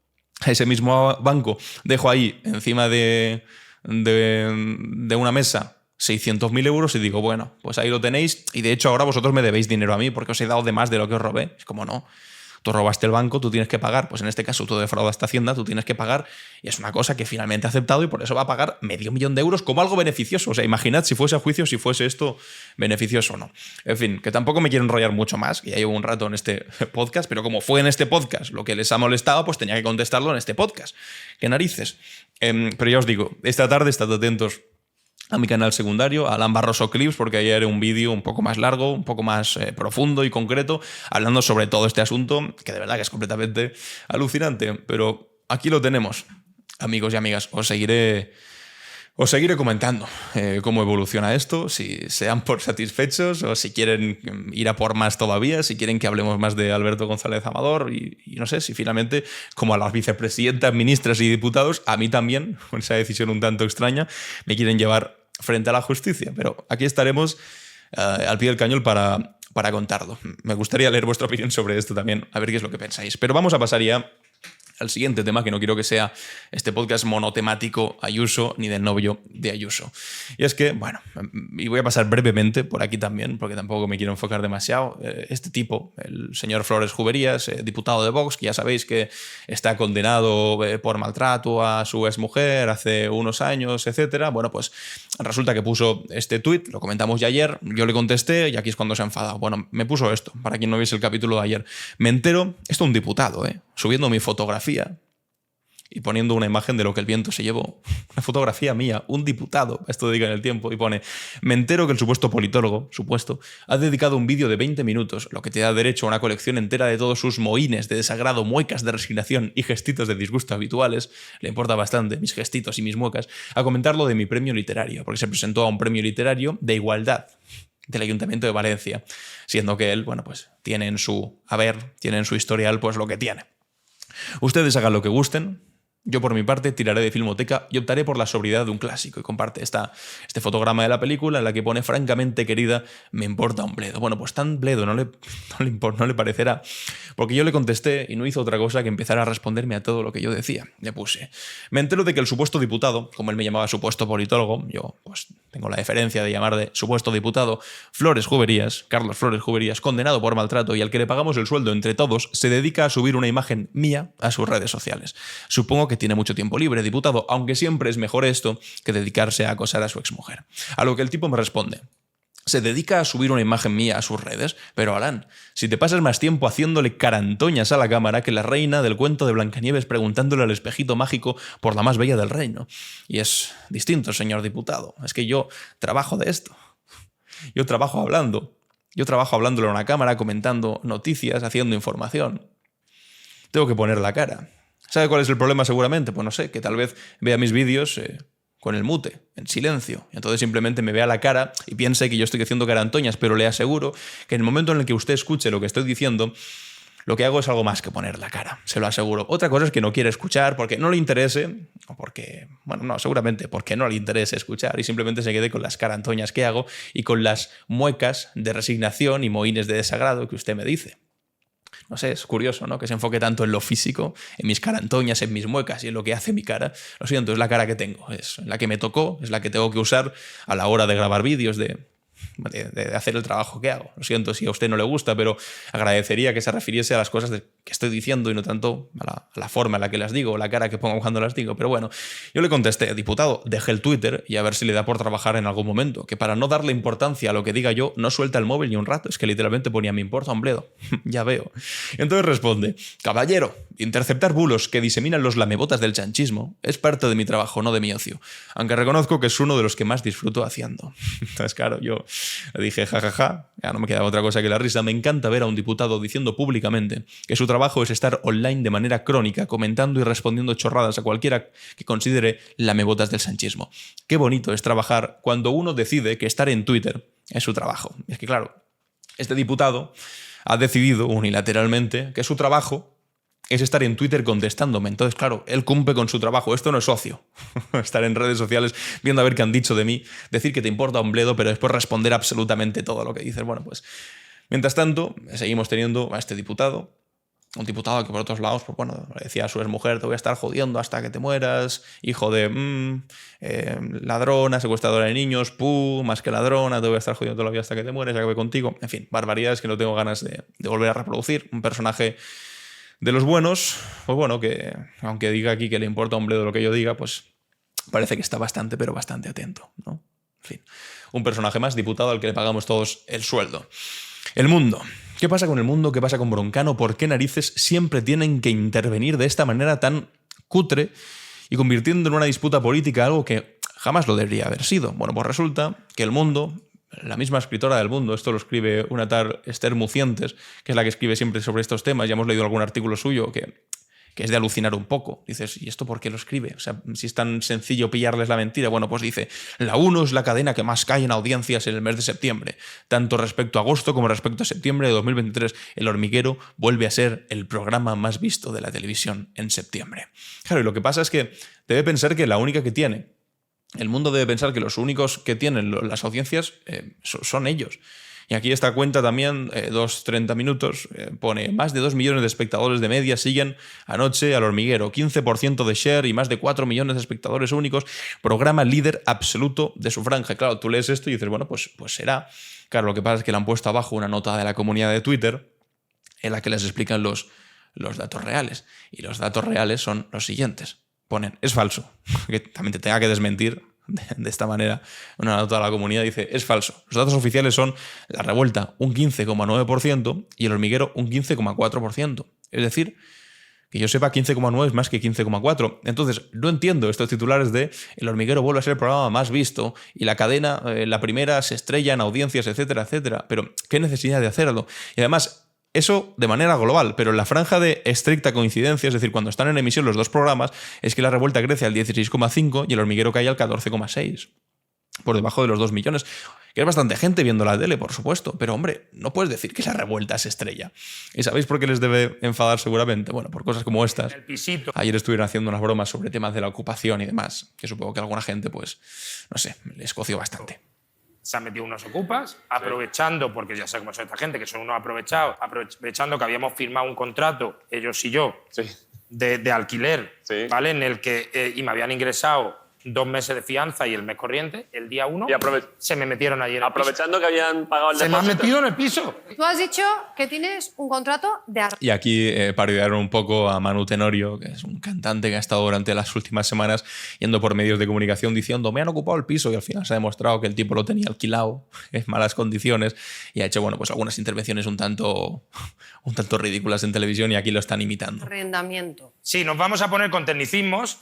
a ese mismo banco, dejo ahí encima de una mesa 600.000 euros y digo, bueno, pues ahí lo tenéis y de hecho ahora vosotros me debéis dinero a mí porque os he dado de más de lo que os robé. Es como, no. Tú robaste el banco, tú tienes que pagar. Pues en este caso tú defraudaste Hacienda, tú tienes que pagar. Y es una cosa que finalmente ha aceptado y por eso va a pagar $500.000 euros como algo beneficioso. O sea, imaginad si fuese a juicio, si fuese esto beneficioso o no. En fin, que tampoco me quiero enrollar mucho más, que ya llevo un rato en este podcast, pero como fue en este podcast lo que les ha molestado, pues tenía que contestarlo en este podcast. ¡Qué narices! Pero ya os digo, esta tarde estad atentos a mi canal secundario, a Alan Barroso Clips, porque ayer era un vídeo un poco más largo, un poco más profundo y concreto, hablando sobre todo este asunto, que de verdad que es completamente alucinante. Pero aquí lo tenemos, amigos y amigas. Os seguiré Os seguiré comentando cómo evoluciona esto, si se dan por satisfechos o si quieren ir a por más todavía, si quieren que hablemos más de Alberto González Amador y no sé, si finalmente, como a las vicepresidentas, ministras y diputados, a mí también, con esa decisión un tanto extraña, me quieren llevar frente a la justicia. Pero aquí estaremos al pie del cañón para contarlo. Me gustaría leer vuestra opinión sobre esto también, a ver qué es lo que pensáis. Pero vamos a pasar ya al siguiente tema, que no quiero que sea este podcast monotemático Ayuso ni del novio de Ayuso. Y es que, bueno, y voy a pasar brevemente por aquí también, porque tampoco me quiero enfocar demasiado. Este tipo, el señor Flores Juberías, diputado de Vox, que ya sabéis que está condenado por maltrato a su exmujer hace unos años, etcétera. Bueno, pues resulta que puso este tuit, lo comentamos ya ayer, yo le contesté y aquí es cuando se ha enfadado. Bueno, me puso esto, para quien no viese el capítulo de ayer. Me entero, esto es un diputado, subiendo mi fotografía y poniendo una imagen de lo que el viento se llevó. Una fotografía mía, un diputado, esto dedica en el tiempo, y pone: me entero que el supuesto politólogo, ha dedicado un vídeo de 20 minutos, lo que te da derecho a una colección entera de todos sus mohínes de desagrado, muecas de resignación y gestitos de disgusto habituales, le importa bastante mis gestitos y mis muecas, a comentarlo de mi premio literario, porque se presentó a un premio literario de igualdad del Ayuntamiento de Valencia, siendo que él, bueno, pues tiene en su haber, tiene en su historial, pues lo que tiene. Ustedes hagan lo que gusten. Yo, por mi parte, tiraré de Filmoteca y optaré por la sobriedad de un clásico. Y comparte este fotograma de la película en la que pone: francamente querida, me importa un bledo. Bueno, pues tan bledo no le parecerá, porque yo le contesté y no hizo otra cosa que empezar a responderme a todo lo que yo decía. Le puse: me entero de que el supuesto diputado, como él me llamaba supuesto politólogo, yo pues tengo la deferencia de llamar de supuesto diputado, Flores Juberías, Carlos Flores Juberías, condenado por maltrato y al que le pagamos el sueldo entre todos, se dedica a subir una imagen mía a sus redes sociales. Supongo que tiene mucho tiempo libre, diputado, aunque siempre es mejor esto que dedicarse a acosar a su exmujer. A lo que el tipo me responde: se dedica a subir una imagen mía a sus redes, pero Alan, si te pasas más tiempo haciéndole carantoñas a la cámara que la reina del cuento de Blancanieves preguntándole al espejito mágico por la más bella del reino. Y es distinto, señor diputado, es que yo trabajo de esto. Yo trabajo hablando. Yo trabajo hablándole a una cámara, comentando noticias, haciendo información. Tengo que poner la cara. ¿Sabe cuál es el problema seguramente? Pues no sé, que tal vez vea mis vídeos con el mute, en silencio. Y entonces simplemente me vea la cara y piense que yo estoy haciendo carantoñas, pero le aseguro que en el momento en el que usted escuche lo que estoy diciendo, lo que hago es algo más que poner la cara, se lo aseguro. Otra cosa es que no quiere escuchar porque no le interese, o porque, bueno, no, seguramente porque no le interese escuchar y simplemente se quede con las carantoñas que hago y con las muecas de resignación y mohínes de desagrado que usted me dice. No sé, es curioso, ¿no? Que se enfoque tanto en lo físico, en mis carantoñas, en mis muecas y en lo que hace mi cara. Lo siento, es la cara que tengo, es la que me tocó, es la que tengo que usar a la hora de grabar vídeos, de hacer el trabajo que hago. Lo siento si a usted no le gusta, pero agradecería que se refiriese a las cosas que estoy diciendo y no tanto a la forma en la que las digo o la cara que pongo cuando las digo. Pero bueno, yo le contesté: diputado, deje el Twitter y a ver si le da por trabajar en algún momento, que para no darle importancia a lo que diga yo, no suelta el móvil ni un rato. Es que literalmente ponía: me importa un bledo. Ya veo. Y entonces responde: caballero, interceptar bulos que diseminan los lamebotas del chanchismo es parte de mi trabajo, no de mi ocio, aunque reconozco que es uno de los que más disfruto haciendo. Entonces, claro, yo le dije jajaja, ya no me quedaba otra cosa que la risa. Me encanta ver a un diputado diciendo públicamente que su trabajo es estar online de manera crónica, comentando y respondiendo chorradas a cualquiera que considere lamebotas del sanchismo. Qué bonito es trabajar cuando uno decide que estar en Twitter es su trabajo. Es que claro, este diputado ha decidido unilateralmente que su trabajo es estar en Twitter contestándome. Entonces, claro, él cumple con su trabajo. Esto no es ocio. Estar en redes sociales viendo a ver qué han dicho de mí, decir que te importa un bledo, pero después responder absolutamente todo lo que dices. Bueno, pues, mientras tanto, seguimos teniendo a este diputado. Un diputado que por otros lados, pues bueno, le decía a su exmujer: te voy a estar jodiendo hasta que te mueras, hijo de ladrona, secuestradora de niños, más que ladrona, te voy a estar jodiendo toda la vida hasta que te mueres, ya que voy contigo. En fin, barbaridades que no tengo ganas de volver a reproducir. Un personaje de los buenos, pues bueno, que aunque diga aquí que le importa un bledo lo que yo diga, pues parece que está bastante, pero bastante atento, ¿no? En fin, un personaje más, diputado al que le pagamos todos el sueldo. El mundo. ¿Qué pasa con el mundo? ¿Qué pasa con Broncano? ¿Por qué narices siempre tienen que intervenir de esta manera tan cutre y convirtiendo en una disputa política algo que jamás lo debería haber sido? Bueno, pues resulta que el mundo, la misma escritora del Mundo, esto lo escribe una tal Esther Mucientes, que es la que escribe siempre sobre estos temas, ya hemos leído algún artículo suyo, que que es de alucinar un poco. Dices, ¿y esto por qué lo escribe? O sea, si es tan sencillo pillarles la mentira. Bueno, pues dice, la 1 es la cadena que más cae en audiencias en el mes de septiembre. Tanto respecto a agosto como respecto a septiembre de 2023. El Hormiguero vuelve a ser el programa más visto de la televisión en septiembre. Claro, y lo que pasa es que debe pensar que la única que tiene, el mundo debe pensar que los únicos que tienen las audiencias son ellos. Y aquí esta cuenta también, 2:30 minutos, pone más de 2 millones de espectadores de media siguen anoche al Hormiguero, 15% de share y más de 4 millones de espectadores únicos, programa líder absoluto de su franja. Claro, tú lees esto y dices, bueno, pues será. Claro, lo que pasa es que le han puesto abajo una nota de la comunidad de Twitter en la que les explican los datos reales. Y los datos reales son los siguientes. Ponen, es falso, que también te tenga que desmentir de esta manera una nota de la comunidad, dice, es falso. Los datos oficiales son La Revuelta un 15,9% y El Hormiguero un 15,4%. Es decir, que yo sepa, 15,9 es más que 15,4. Entonces, no entiendo estos titulares de El Hormiguero vuelve a ser el programa más visto y la cadena, la primera, se estrella en audiencias, etcétera, etcétera. Pero, ¿qué necesidad de hacerlo? Y además, eso de manera global, pero en la franja de estricta coincidencia, es decir, cuando están en emisión los dos programas, es que La Revuelta crece al 16,5 y El Hormiguero cae al 14,6, por debajo de los 2 millones. Que es bastante gente viendo la tele, por supuesto, pero hombre, no puedes decir que La Revuelta es estrella. ¿Y sabéis por qué les debe enfadar seguramente? Bueno, por cosas como estas. Ayer estuvieron haciendo unas bromas sobre temas de la ocupación y demás, que supongo que a alguna gente, pues, no sé, les coció bastante. Se han metido unos ocupas, aprovechando, porque ya sé cómo son esta gente, que son unos aprovechados, aprovechando que habíamos firmado un contrato, ellos y yo, de alquiler, ¿vale? En el que y me habían ingresado 2 meses de fianza y el mes corriente, el día 1, se me metieron ayer. Aprovechando que habían pagado el depósito. Se me han metido en el piso. Tú has dicho que tienes un contrato de arrendamiento. Y aquí parodiaron un poco a Manu Tenorio, que es un cantante que ha estado durante las últimas semanas yendo por medios de comunicación diciendo me han ocupado el piso, y al final se ha demostrado que el tipo lo tenía alquilado en malas condiciones y ha hecho, bueno, pues algunas intervenciones un tanto ridículas en televisión, y aquí lo están imitando. Arrendamiento. Sí, nos vamos a poner con tecnicismos.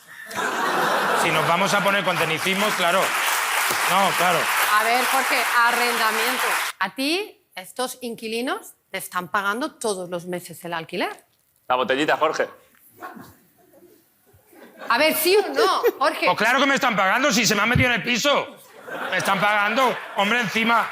Si nos vamos a poner con tecnicismos, claro. No, claro. A ver, Jorge, arrendamiento. A ti, estos inquilinos, te están pagando todos los meses el alquiler. La botellita, Jorge. A ver, ¿sí o no, Jorge? Pues claro que me están pagando, si se me han metido en el piso. Me están pagando. Hombre, encima.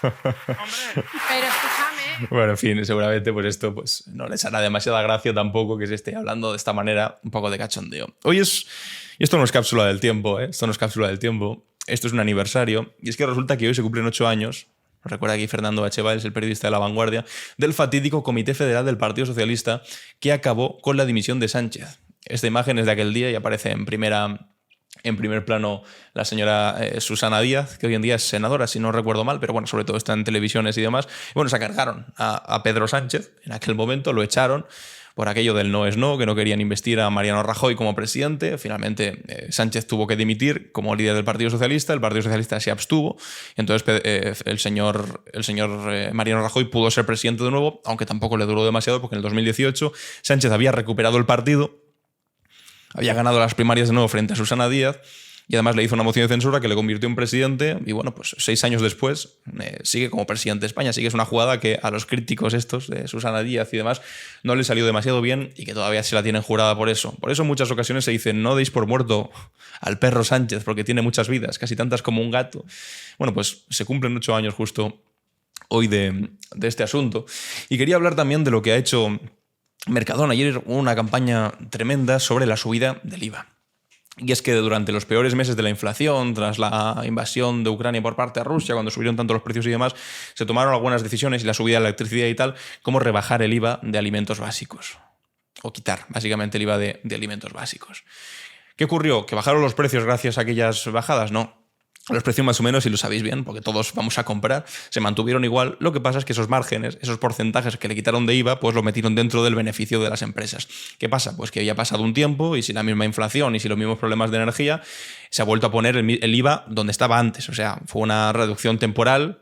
Hombre. Pero escúchame. Bueno, en fin, seguramente pues esto pues no les hará demasiada gracia tampoco que se esté hablando de esta manera, un poco de cachondeo. Hoy es... Y esto no es cápsula del tiempo, ¿eh? Esto no es cápsula del tiempo. Esto es un aniversario. Y es que resulta que hoy se cumplen 8 años, recuerda aquí Fernando Bacheval, el periodista de La Vanguardia, del fatídico Comité Federal del Partido Socialista que acabó con la dimisión de Sánchez. Esta imagen es de aquel día y aparece en primer plano la señora Susana Díaz, que hoy en día es senadora, si no recuerdo mal, pero bueno, sobre todo está en televisiones y demás. Bueno, se cargaron a Pedro Sánchez en aquel momento, lo echaron por aquello del no es no, que no querían investir a Mariano Rajoy como presidente. Finalmente Sánchez tuvo que dimitir como líder del Partido Socialista, el Partido Socialista se abstuvo, entonces el señor Mariano Rajoy pudo ser presidente de nuevo, aunque tampoco le duró demasiado, porque en el 2018 Sánchez había recuperado el partido, había ganado las primarias de nuevo frente a Susana Díaz y además le hizo una moción de censura que le convirtió en presidente y bueno, pues 6 años después sigue como presidente de España. Así que es una jugada que a los críticos estos de Susana Díaz y demás no le salió demasiado bien y que todavía se la tienen jurada por eso. Por eso en muchas ocasiones se dice no deis por muerto al perro Sánchez porque tiene muchas vidas, casi tantas como un gato. Bueno, pues se cumplen 8 años justo hoy de este asunto. Y quería hablar también de lo que ha hecho Mercadona. Ayer hubo una campaña tremenda sobre la subida del IVA. Y es que durante los peores meses de la inflación, tras la invasión de Ucrania por parte de Rusia, cuando subieron tanto los precios y demás, se tomaron algunas decisiones, y la subida de la electricidad y tal, como rebajar el IVA de alimentos básicos. O quitar, básicamente, el IVA de alimentos básicos. ¿Qué ocurrió? ¿Que bajaron los precios gracias a aquellas bajadas? No. Los precios más o menos, y lo sabéis bien, porque todos vamos a comprar, se mantuvieron igual. Lo que pasa es que esos márgenes, esos porcentajes que le quitaron de IVA, pues lo metieron dentro del beneficio de las empresas. ¿Qué pasa? Pues que había pasado un tiempo y sin la misma inflación y sin los mismos problemas de energía, se ha vuelto a poner el IVA donde estaba antes. O sea, fue una reducción temporal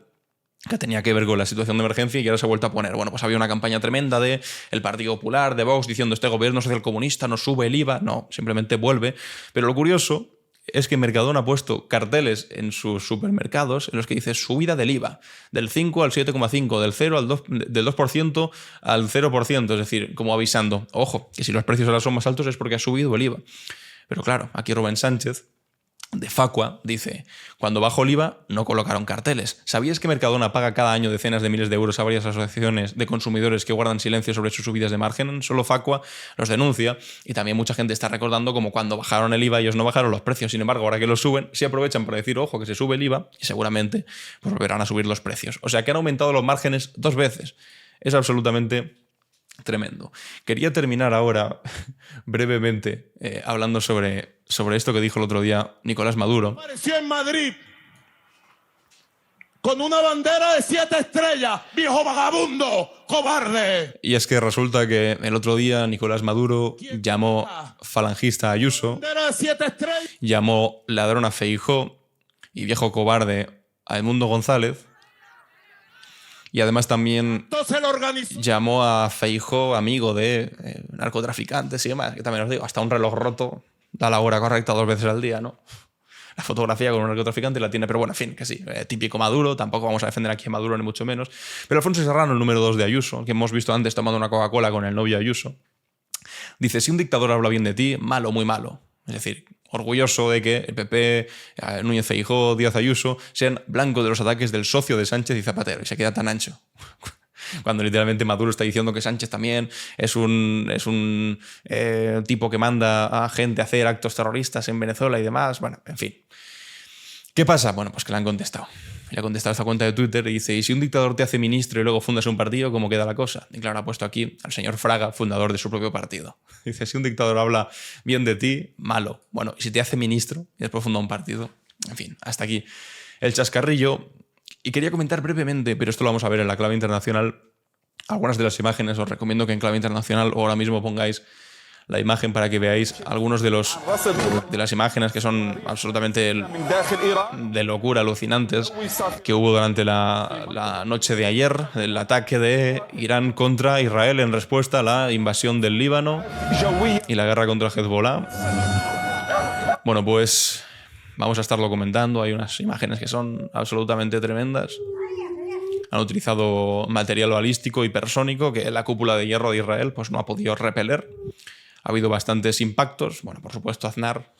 que tenía que ver con la situación de emergencia y ahora se ha vuelto a poner. Bueno, pues había una campaña tremenda de el Partido Popular, de Vox, diciendo este gobierno socialcomunista no sube el IVA. No, simplemente vuelve. Pero lo curioso es que Mercadona ha puesto carteles en sus supermercados en los que dice subida del IVA, del 5 al 7,5, del 0 al 2, del 2% al 0%, es decir, como avisando, ojo, que si los precios ahora son más altos es porque ha subido el IVA. Pero claro, aquí Rubén Sánchez, de Facua, dice, cuando bajó el IVA no colocaron carteles. ¿Sabías que Mercadona paga cada año decenas de miles de euros a varias asociaciones de consumidores que guardan silencio sobre sus subidas de margen? Solo Facua los denuncia y también mucha gente está recordando como cuando bajaron el IVA ellos no bajaron los precios. Sin embargo, ahora que los suben, sí aprovechan para decir, ojo, que se sube el IVA y seguramente pues, volverán a subir los precios. O sea que han aumentado los márgenes 2 veces. Es absolutamente tremendo. Quería terminar ahora brevemente hablando sobre esto que dijo el otro día Nicolás Maduro. Apareció en Madrid con una bandera de 7 estrellas, viejo vagabundo, cobarde. Y es que resulta que el otro día Nicolás Maduro llamó falangista a Ayuso, Bandera de 7 estrellas. llamó ladrón a Feijóo y viejo cobarde a Edmundo González. Y además también Entonces lo organizó. llamó a Feijóo amigo de narcotraficantes y demás, que también os digo, hasta un reloj roto da la hora correcta 2 veces al día, ¿no? La fotografía con un narcotraficante la tiene, pero bueno, en fin, que sí, típico Maduro, tampoco vamos a defender aquí a Maduro ni mucho menos. Pero Alfonso Serrano, el número 2 de Ayuso, que hemos visto antes tomando una Coca-Cola con el novio Ayuso, dice, si un dictador habla bien de ti, malo, muy malo. Es decir, orgulloso de que el PP, Núñez Feijóo, Díaz Ayuso, sean blancos de los ataques del socio de Sánchez y Zapatero. Y se queda tan ancho. Cuando literalmente Maduro está diciendo que Sánchez también es un tipo que manda a gente a hacer actos terroristas en Venezuela y demás. Bueno, en fin. ¿Qué pasa? Bueno, pues que le han contestado. Le ha contestado esta cuenta de Twitter y dice, ¿y si un dictador te hace ministro y luego fundas un partido, cómo queda la cosa? Y claro, ha puesto aquí al señor Fraga, fundador de su propio partido. Dice, si un dictador habla bien de ti, malo. Bueno, y si te hace ministro y después funda un partido. En fin, hasta aquí el chascarrillo. Y quería comentar brevemente, pero esto lo vamos a ver en la Clave Internacional, algunas de las imágenes. Os recomiendo que en Clave Internacional o ahora mismo pongáis la imagen para que veáis algunos de las imágenes que son absolutamente de locura, alucinantes, que hubo durante la noche de ayer, el ataque de Irán contra Israel en respuesta a la invasión del Líbano y la guerra contra Hezbollah. Bueno, pues vamos a estarlo comentando. Hay unas imágenes que son absolutamente tremendas. Han utilizado material balístico hipersónico que la cúpula de hierro de Israel pues, no ha podido repeler. Ha habido bastantes impactos. Bueno, por supuesto, Aznar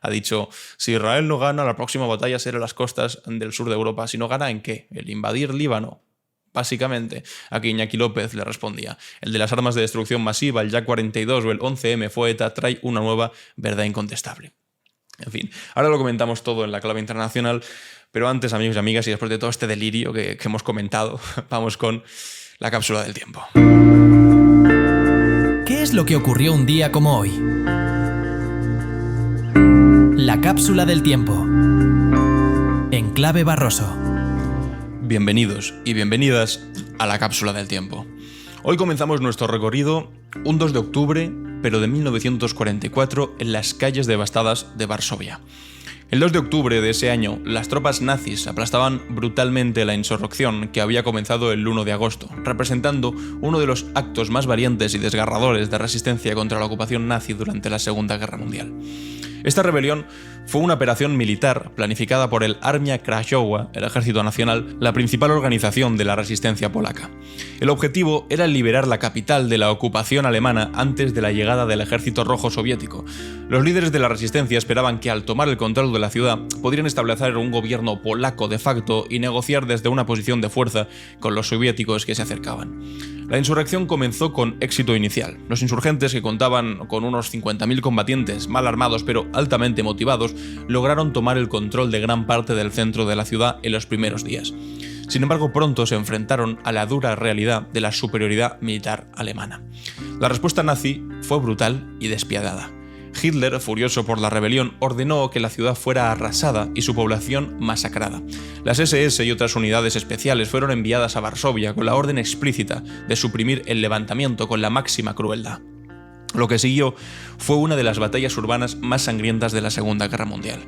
ha dicho, si Israel no gana, la próxima batalla será en las costas del sur de Europa. Si no gana, ¿en qué? El invadir Líbano. Básicamente, aquí Iñaki López le respondía, el de las armas de destrucción masiva, el Jak-42 o el 11M fue ETA, trae una nueva verdad incontestable. En fin, ahora lo comentamos todo en la Clave Internacional, pero antes, amigos y amigas, y después de todo este delirio que hemos comentado, vamos con la cápsula del tiempo. ¿Qué es lo que ocurrió un día como hoy? La cápsula del tiempo. En Clave Barroso. Bienvenidos y bienvenidas a la cápsula del tiempo. Hoy comenzamos nuestro recorrido un 2 de octubre, pero de 1944, en las calles devastadas de Varsovia. El 2 de octubre de ese año, las tropas nazis aplastaban brutalmente la insurrección que había comenzado el 1 de agosto, representando uno de los actos más valientes y desgarradores de resistencia contra la ocupación nazi durante la Segunda Guerra Mundial. Esta rebelión fue una operación militar planificada por el Armia Krajowa, el Ejército Nacional, la principal organización de la resistencia polaca. El objetivo era liberar la capital de la ocupación alemana antes de la llegada del Ejército Rojo Soviético. Los líderes de la resistencia esperaban que al tomar el control de la ciudad podrían establecer un gobierno polaco de facto y negociar desde una posición de fuerza con los soviéticos que se acercaban. La insurrección comenzó con éxito inicial. Los insurgentes, que contaban con unos 50.000 combatientes mal armados pero altamente motivados, lograron tomar el control de gran parte del centro de la ciudad en los primeros días. Sin embargo, pronto se enfrentaron a la dura realidad de la superioridad militar alemana. La respuesta nazi fue brutal y despiadada. Hitler, furioso por la rebelión, ordenó que la ciudad fuera arrasada y su población masacrada. Las SS y otras unidades especiales fueron enviadas a Varsovia con la orden explícita de suprimir el levantamiento con la máxima crueldad. Lo que siguió fue una de las batallas urbanas más sangrientas de la Segunda Guerra Mundial.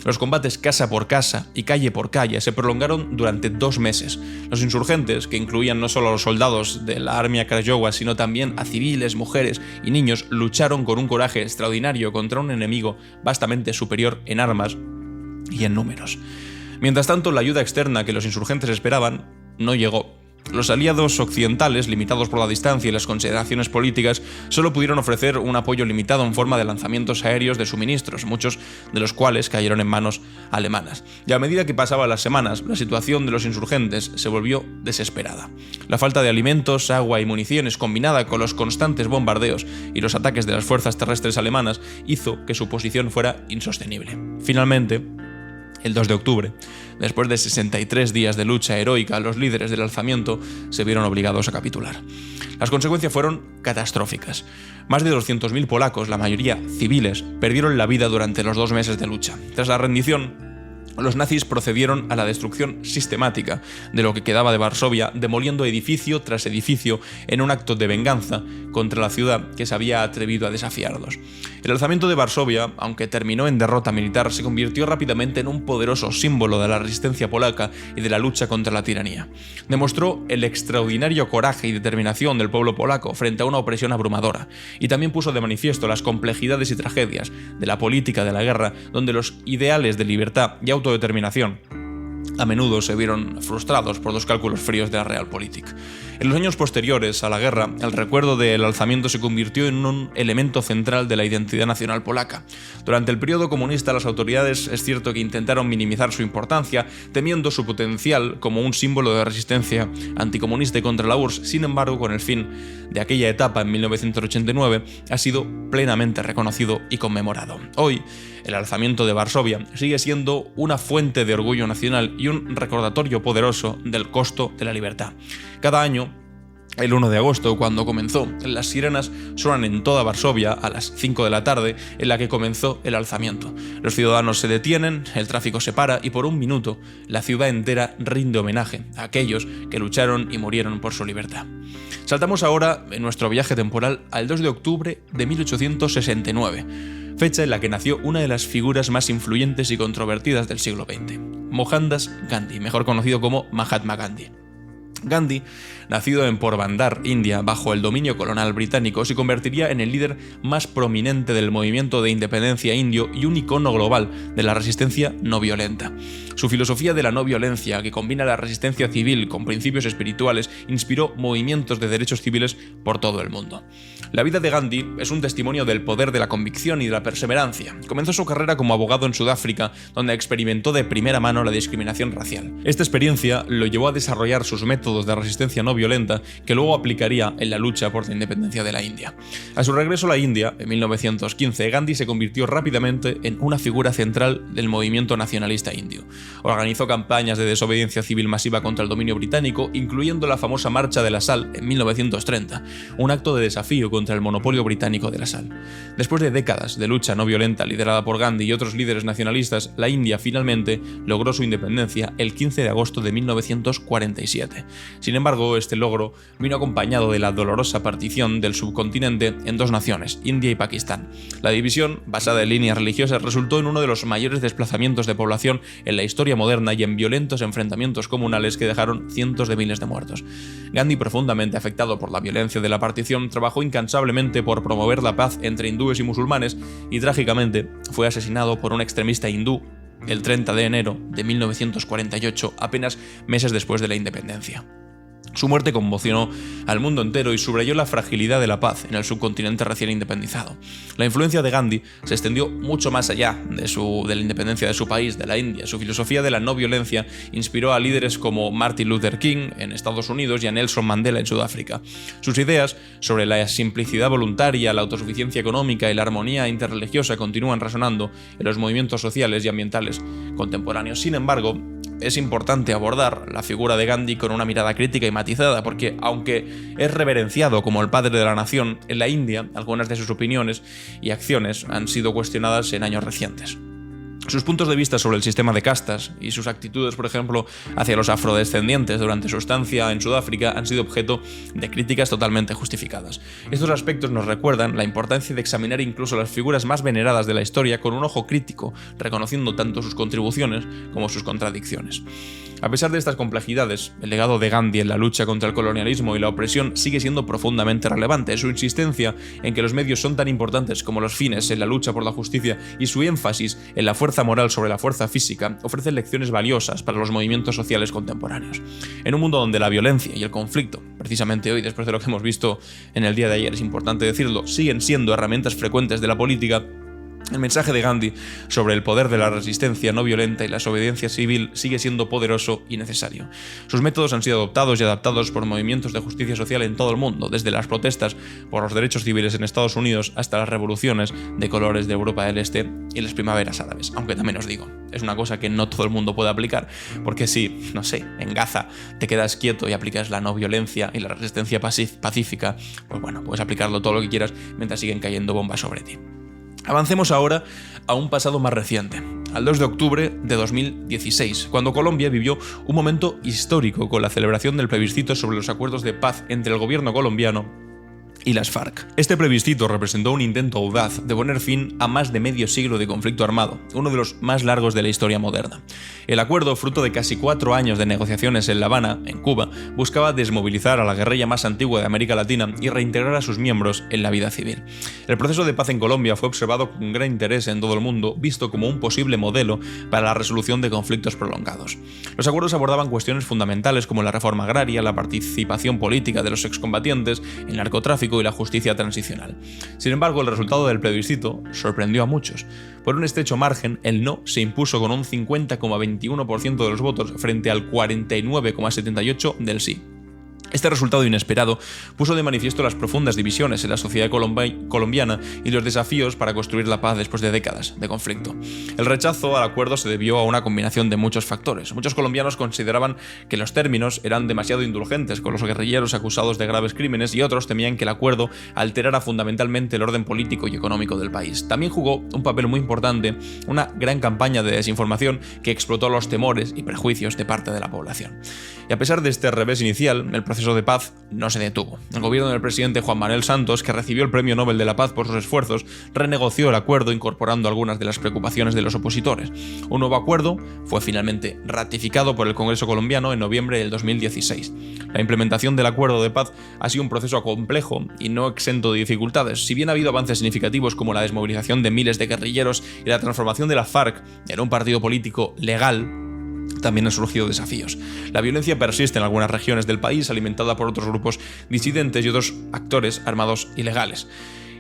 Los combates casa por casa y calle por calle se prolongaron durante 2 meses. Los insurgentes, que incluían no solo a los soldados de la Armia Krajowa, sino también a civiles, mujeres y niños, lucharon con un coraje extraordinario contra un enemigo vastamente superior en armas y en números. Mientras tanto, la ayuda externa que los insurgentes esperaban no llegó. Los aliados occidentales, limitados por la distancia y las consideraciones políticas, solo pudieron ofrecer un apoyo limitado en forma de lanzamientos aéreos de suministros, muchos de los cuales cayeron en manos alemanas. Y a medida que pasaban las semanas, la situación de los insurgentes se volvió desesperada. La falta de alimentos, agua y municiones, combinada con los constantes bombardeos y los ataques de las fuerzas terrestres alemanas, hizo que su posición fuera insostenible. Finalmente, el 2 de octubre, después de 63 días de lucha heroica, los líderes del alzamiento se vieron obligados a capitular. Las consecuencias fueron catastróficas. Más de 200.000 polacos, la mayoría civiles, perdieron la vida durante los 2 meses de lucha. Tras la rendición, los nazis procedieron a la destrucción sistemática de lo que quedaba de Varsovia, demoliendo edificio tras edificio en un acto de venganza contra la ciudad que se había atrevido a desafiarlos. El alzamiento de Varsovia, aunque terminó en derrota militar, se convirtió rápidamente en un poderoso símbolo de la resistencia polaca y de la lucha contra la tiranía. Demostró el extraordinario coraje y determinación del pueblo polaco frente a una opresión abrumadora, y también puso de manifiesto las complejidades y tragedias de la política de la guerra, donde los ideales de libertad y autodeterminación a menudo se vieron frustrados por los cálculos fríos de la Realpolitik. En los años posteriores a la guerra, el recuerdo del alzamiento se convirtió en un elemento central de la identidad nacional polaca. Durante el periodo comunista, las autoridades es cierto que intentaron minimizar su importancia, temiendo su potencial como un símbolo de resistencia anticomunista y contra la URSS. Sin embargo, con el fin de aquella etapa en 1989, ha sido plenamente reconocido y conmemorado. Hoy, el alzamiento de Varsovia sigue siendo una fuente de orgullo nacional y un recordatorio poderoso del costo de la libertad. Cada año, el 1 de agosto, cuando comenzó, las sirenas suenan en toda Varsovia a las 5 de la tarde, en la que comenzó el alzamiento. Los ciudadanos se detienen, el tráfico se para y por un minuto la ciudad entera rinde homenaje a aquellos que lucharon y murieron por su libertad. Saltamos ahora en nuestro viaje temporal al 2 de octubre de 1869, fecha en la que nació una de las figuras más influyentes y controvertidas del siglo XX, Mohandas Gandhi, mejor conocido como Mahatma Gandhi. Gandhi, nacido en Porbandar, India, bajo el dominio colonial británico, se convertiría en el líder más prominente del movimiento de independencia indio y un icono global de la resistencia no violenta. Su filosofía de la no violencia, que combina la resistencia civil con principios espirituales, inspiró movimientos de derechos civiles por todo el mundo. La vida de Gandhi es un testimonio del poder de la convicción y de la perseverancia. Comenzó su carrera como abogado en Sudáfrica, donde experimentó de primera mano la discriminación racial. Esta experiencia lo llevó a desarrollar sus métodos de resistencia no violenta que luego aplicaría en la lucha por la independencia de la India. A su regreso a la India, en 1915, Gandhi se convirtió rápidamente en una figura central del movimiento nacionalista indio. Organizó campañas de desobediencia civil masiva contra el dominio británico, incluyendo la famosa Marcha de la Sal en 1930, un acto de desafío contra el monopolio británico de la sal. Después de décadas de lucha no violenta liderada por Gandhi y otros líderes nacionalistas, la India finalmente logró su independencia el 15 de agosto de 1947. Sin embargo, este logro vino acompañado de la dolorosa partición del subcontinente en 2 naciones, India y Pakistán. La división, basada en líneas religiosas, resultó en uno de los mayores desplazamientos de población en la historia moderna y en violentos enfrentamientos comunales que dejaron cientos de miles de muertos. Gandhi, profundamente afectado por la violencia de la partición, trabajó incansablemente por promover la paz entre hindúes y musulmanes y, trágicamente, fue asesinado por un extremista hindú el 30 de enero de 1948, apenas meses después de la independencia. Su muerte conmocionó al mundo entero y subrayó la fragilidad de la paz en el subcontinente recién independizado. La influencia de Gandhi se extendió mucho más allá de la independencia de su país, de la India. Su filosofía de la no violencia inspiró a líderes como Martin Luther King en Estados Unidos y a Nelson Mandela en Sudáfrica. Sus ideas sobre la simplicidad voluntaria, la autosuficiencia económica y la armonía interreligiosa continúan resonando en los movimientos sociales y ambientales contemporáneos. Sin embargo, es importante abordar la figura de Gandhi con una mirada crítica y matizada, porque aunque es reverenciado como el padre de la nación, en la India algunas de sus opiniones y acciones han sido cuestionadas en años recientes. Sus puntos de vista sobre el sistema de castas y sus actitudes, por ejemplo, hacia los afrodescendientes durante su estancia en Sudáfrica han sido objeto de críticas totalmente justificadas. Estos aspectos nos recuerdan la importancia de examinar incluso las figuras más veneradas de la historia con un ojo crítico, reconociendo tanto sus contribuciones como sus contradicciones. A pesar de estas complejidades, el legado de Gandhi en la lucha contra el colonialismo y la opresión sigue siendo profundamente relevante. Su insistencia en que los medios son tan importantes como los fines en la lucha por la justicia y su énfasis en la fuerza moral sobre la fuerza física ofrecen lecciones valiosas para los movimientos sociales contemporáneos. En un mundo donde la violencia y el conflicto, precisamente hoy, después de lo que hemos visto en el día de ayer, es importante decirlo, siguen siendo herramientas frecuentes de la política, el mensaje de Gandhi sobre el poder de la resistencia no violenta y la desobediencia civil sigue siendo poderoso y necesario. Sus métodos han sido adoptados y adaptados por movimientos de justicia social en todo el mundo, desde las protestas por los derechos civiles en Estados Unidos hasta las revoluciones de colores de Europa del Este y las primaveras árabes. Aunque también os digo, es una cosa que no todo el mundo puede aplicar, porque si, no sé, en Gaza te quedas quieto y aplicas la no violencia y la resistencia pacífica, pues bueno, puedes aplicarlo todo lo que quieras mientras siguen cayendo bombas sobre ti. Avancemos ahora a un pasado más reciente, al 2 de octubre de 2016, cuando Colombia vivió un momento histórico con la celebración del plebiscito sobre los acuerdos de paz entre el gobierno colombiano y las FARC. Este plebiscito representó un intento audaz de poner fin a más de medio siglo de conflicto armado, uno de los más largos de la historia moderna. El acuerdo, fruto de casi 4 años de negociaciones en La Habana, en Cuba, buscaba desmovilizar a la guerrilla más antigua de América Latina y reintegrar a sus miembros en la vida civil. El proceso de paz en Colombia fue observado con gran interés en todo el mundo, visto como un posible modelo para la resolución de conflictos prolongados. Los acuerdos abordaban cuestiones fundamentales como la reforma agraria, la participación política de los excombatientes, el narcotráfico y la justicia transicional. Sin embargo, el resultado del plebiscito sorprendió a muchos. Por un estrecho margen, el no se impuso con un 50,21% de los votos frente al 49,78% del sí. Este resultado inesperado puso de manifiesto las profundas divisiones en la sociedad colombiana y los desafíos para construir la paz después de décadas de conflicto. El rechazo al acuerdo se debió a una combinación de muchos factores. Muchos colombianos consideraban que los términos eran demasiado indulgentes con los guerrilleros acusados de graves crímenes y otros temían que el acuerdo alterara fundamentalmente el orden político y económico del país. También jugó un papel muy importante una gran campaña de desinformación que explotó los temores y prejuicios de parte de la población. Y a pesar de este revés inicial, el proceso de paz no se detuvo. El gobierno del presidente Juan Manuel Santos, que recibió el Premio Nobel de la Paz por sus esfuerzos, renegoció el acuerdo incorporando algunas de las preocupaciones de los opositores. Un nuevo acuerdo fue finalmente ratificado por el Congreso colombiano en noviembre del 2016. La implementación del acuerdo de paz ha sido un proceso complejo y no exento de dificultades. Si bien ha habido avances significativos como la desmovilización de miles de guerrilleros y la transformación de la FARC en un partido político legal, también han surgido desafíos. La violencia persiste en algunas regiones del país, alimentada por otros grupos disidentes y otros actores armados ilegales.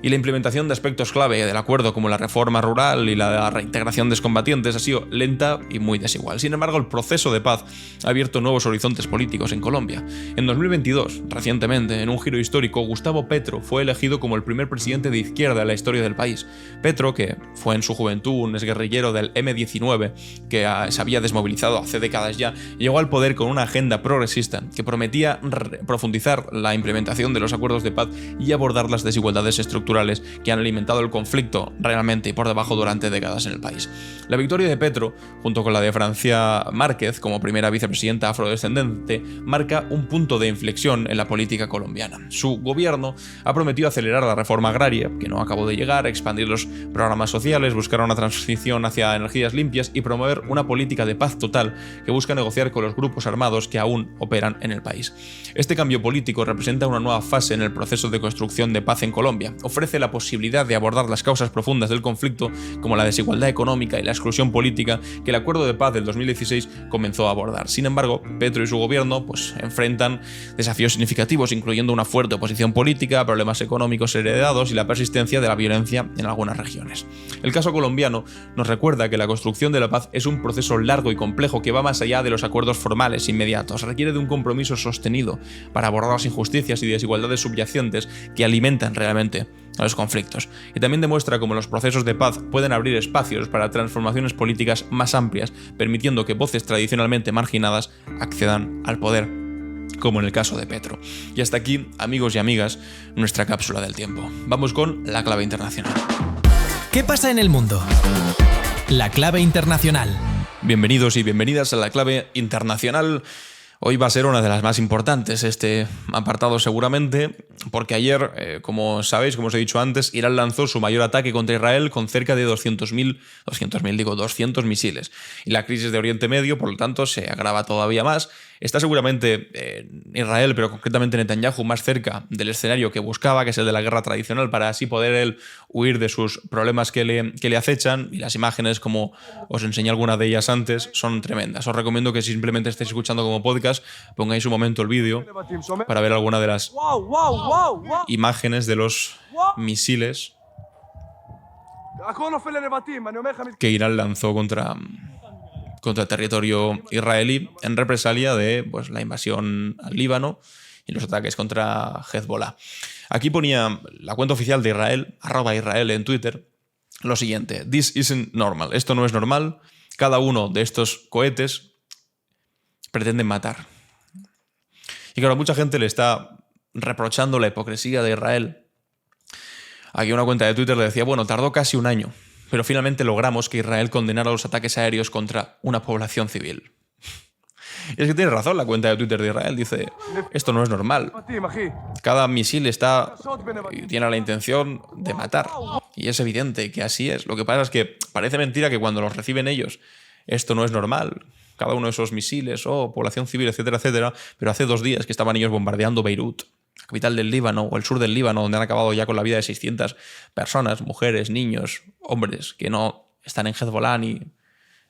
Y la implementación de aspectos clave del acuerdo como la reforma rural y la reintegración de excombatientes ha sido lenta y muy desigual. Sin embargo, el proceso de paz ha abierto nuevos horizontes políticos en Colombia. En 2022, recientemente, en un giro histórico, Gustavo Petro fue elegido como el primer presidente de izquierda en la historia del país. Petro, que fue en su juventud un exguerrillero del M-19 que se había desmovilizado hace décadas ya, llegó al poder con una agenda progresista que prometía profundizar la implementación de los acuerdos de paz y abordar las desigualdades estructurales que han alimentado el conflicto realmente y por debajo durante décadas en el país. La victoria de Petro, junto con la de Francia Márquez como primera vicepresidenta afrodescendente, marca un punto de inflexión en la política colombiana. Su gobierno ha prometido acelerar la reforma agraria, que no acabó de llegar, expandir los programas sociales, buscar una transición hacia energías limpias y promover una política de paz total que busca negociar con los grupos armados que aún operan en el país. Este cambio político representa una nueva fase en el proceso de construcción de paz en Colombia. Ofrece la posibilidad de abordar las causas profundas del conflicto, como la desigualdad económica y la exclusión política que el acuerdo de paz del 2016 comenzó a abordar. Sin embargo, Petro y su gobierno enfrentan desafíos significativos, incluyendo una fuerte oposición política, problemas económicos heredados y la persistencia de la violencia en algunas regiones. El caso colombiano nos recuerda que la construcción de la paz es un proceso largo y complejo que va más allá de los acuerdos formales inmediatos. Requiere de un compromiso sostenido para abordar las injusticias y desigualdades subyacentes que alimentan realmente a los conflictos, y también demuestra cómo los procesos de paz pueden abrir espacios para transformaciones políticas más amplias, permitiendo que voces tradicionalmente marginadas accedan al poder, como en el caso de Petro. Y hasta aquí, amigos y amigas, nuestra cápsula del tiempo. Vamos con la clave internacional. ¿Qué pasa en el mundo? La Clave Internacional. Bienvenidos y bienvenidas a La Clave Internacional. Hoy va a ser una de las más importantes este apartado seguramente, porque ayer, como sabéis, como os he dicho antes, Irán lanzó su mayor ataque contra Israel con cerca de 200 misiles. Y la crisis de Oriente Medio, por lo tanto, se agrava todavía más. Está seguramente Israel, pero concretamente Netanyahu, más cerca del escenario que buscaba, que es el de la guerra tradicional, para así poder él huir de sus problemas que le acechan. Y las imágenes, como os enseñé algunas de ellas antes, son tremendas. Os recomiendo que si simplemente estéis escuchando como podcast, pongáis un momento el vídeo para ver alguna de las imágenes de los misiles que Irán lanzó contra territorio israelí en represalia de la invasión al Líbano y los ataques contra Hezbollah. Aquí ponía la cuenta oficial de Israel, @Israel en Twitter, lo siguiente: "This isn't normal". Esto no es normal. Cada uno de estos cohetes pretenden matar. Y claro, mucha gente le está reprochando la hipocresía de Israel. Aquí una cuenta de Twitter le decía, bueno, tardó casi un año, pero finalmente logramos que Israel condenara los ataques aéreos contra una población civil. Y es que tiene razón la cuenta de Twitter de Israel. Dice, esto no es normal. Cada misil tiene la intención de matar. Y es evidente que así es. Lo que pasa es que parece mentira que cuando los reciben ellos, esto no es normal. Cada uno de esos misiles, población civil, etcétera, etcétera. Pero hace 2 días que estaban ellos bombardeando Beirut, la capital del Líbano, o el sur del Líbano, donde han acabado ya con la vida de 600 personas, mujeres, niños, hombres, que no están en Hezbollah ni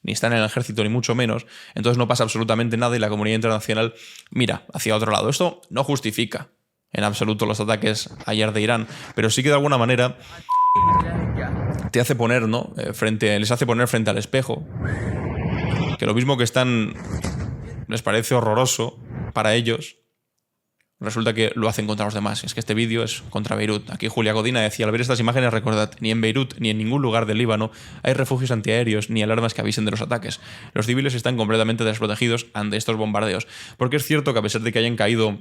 están en el ejército, ni mucho menos. Entonces no pasa absolutamente nada y la comunidad internacional mira hacia otro lado. Esto no justifica en absoluto los ataques ayer de Irán, pero sí que de alguna manera te hace poner, les hace poner frente al espejo que lo mismo que les parece horroroso para ellos, resulta que lo hacen contra los demás. Es que este vídeo es contra Beirut. Aquí Julia Godina decía, al ver estas imágenes, recordad, ni en Beirut ni en ningún lugar del Líbano hay refugios antiaéreos ni alarmas que avisen de los ataques. Los civiles están completamente desprotegidos ante estos bombardeos. Porque es cierto que a pesar de que hayan caído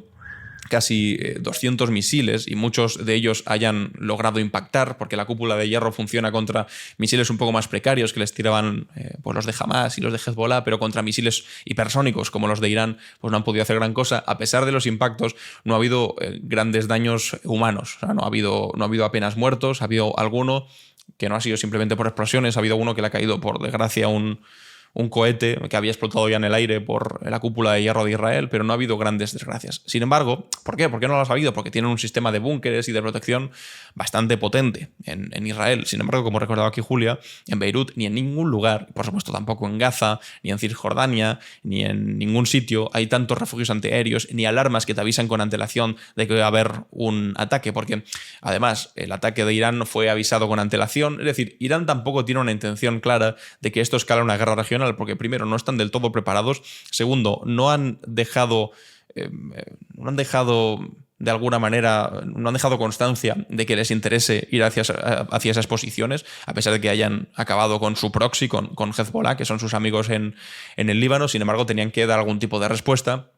casi 200 misiles y muchos de ellos hayan logrado impactar, porque la cúpula de hierro funciona contra misiles un poco más precarios que les tiraban los de Hamas y los de Hezbollah, pero contra misiles hipersónicos como los de Irán pues no han podido hacer gran cosa. A pesar de los impactos no ha habido grandes daños humanos, o sea, no ha habido apenas muertos. Ha habido alguno que no ha sido simplemente por explosiones, ha habido uno que le ha caído por desgracia un cohete que había explotado ya en el aire por la cúpula de hierro de Israel, pero no ha habido grandes desgracias. Sin embargo, ¿por qué? ¿Por qué no lo has habido? Porque tienen un sistema de búnkeres y de protección bastante potente en Israel. Sin embargo, como recordaba aquí Julia, en Beirut ni en ningún lugar, por supuesto tampoco en Gaza, ni en Cisjordania, ni en ningún sitio hay tantos refugios antiaéreos ni alarmas que te avisan con antelación de que va a haber un ataque, porque además el ataque de Irán fue avisado con antelación. Es decir, Irán tampoco tiene una intención clara de que esto escala una guerra regional, porque primero no están del todo preparados, segundo no han dejado de alguna manera, no han dejado constancia de que les interese ir hacia esas posiciones, a pesar de que hayan acabado con su proxy, con Hezbollah, que son sus amigos en el Líbano. Sin embargo, tenían que dar algún tipo de respuesta,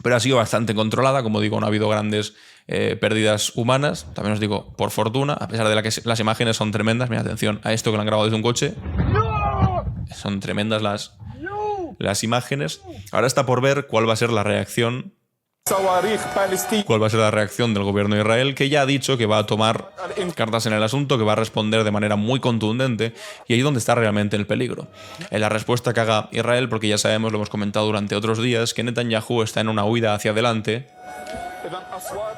pero ha sido bastante controlada. Como digo, no ha habido grandes pérdidas humanas. También os digo, por fortuna, a pesar de que las imágenes son tremendas. Mira, atención a esto que lo han grabado desde un coche. Son tremendas las imágenes. Ahora está por ver cuál va a ser la reacción del gobierno de Israel, que ya ha dicho que va a tomar cartas en el asunto, que va a responder de manera muy contundente, y ahí es donde está realmente el peligro. En la respuesta que haga Israel, porque ya sabemos, lo hemos comentado durante otros días, que Netanyahu está en una huida hacia adelante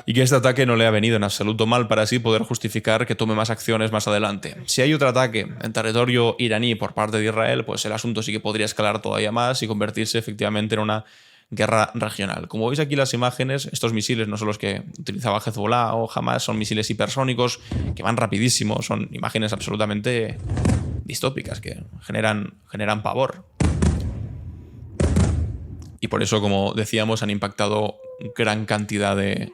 y que este ataque no le ha venido en absoluto mal para así poder justificar que tome más acciones más adelante. Si hay otro ataque en territorio iraní por parte de Israel, pues el asunto sí que podría escalar todavía más y convertirse efectivamente en una guerra regional. Como veis aquí las imágenes, estos misiles no son los que utilizaba Hezbollah o Hamas, son misiles hipersónicos que van rapidísimo, son imágenes absolutamente distópicas que generan pavor. Y por eso, como decíamos, han impactado gran cantidad de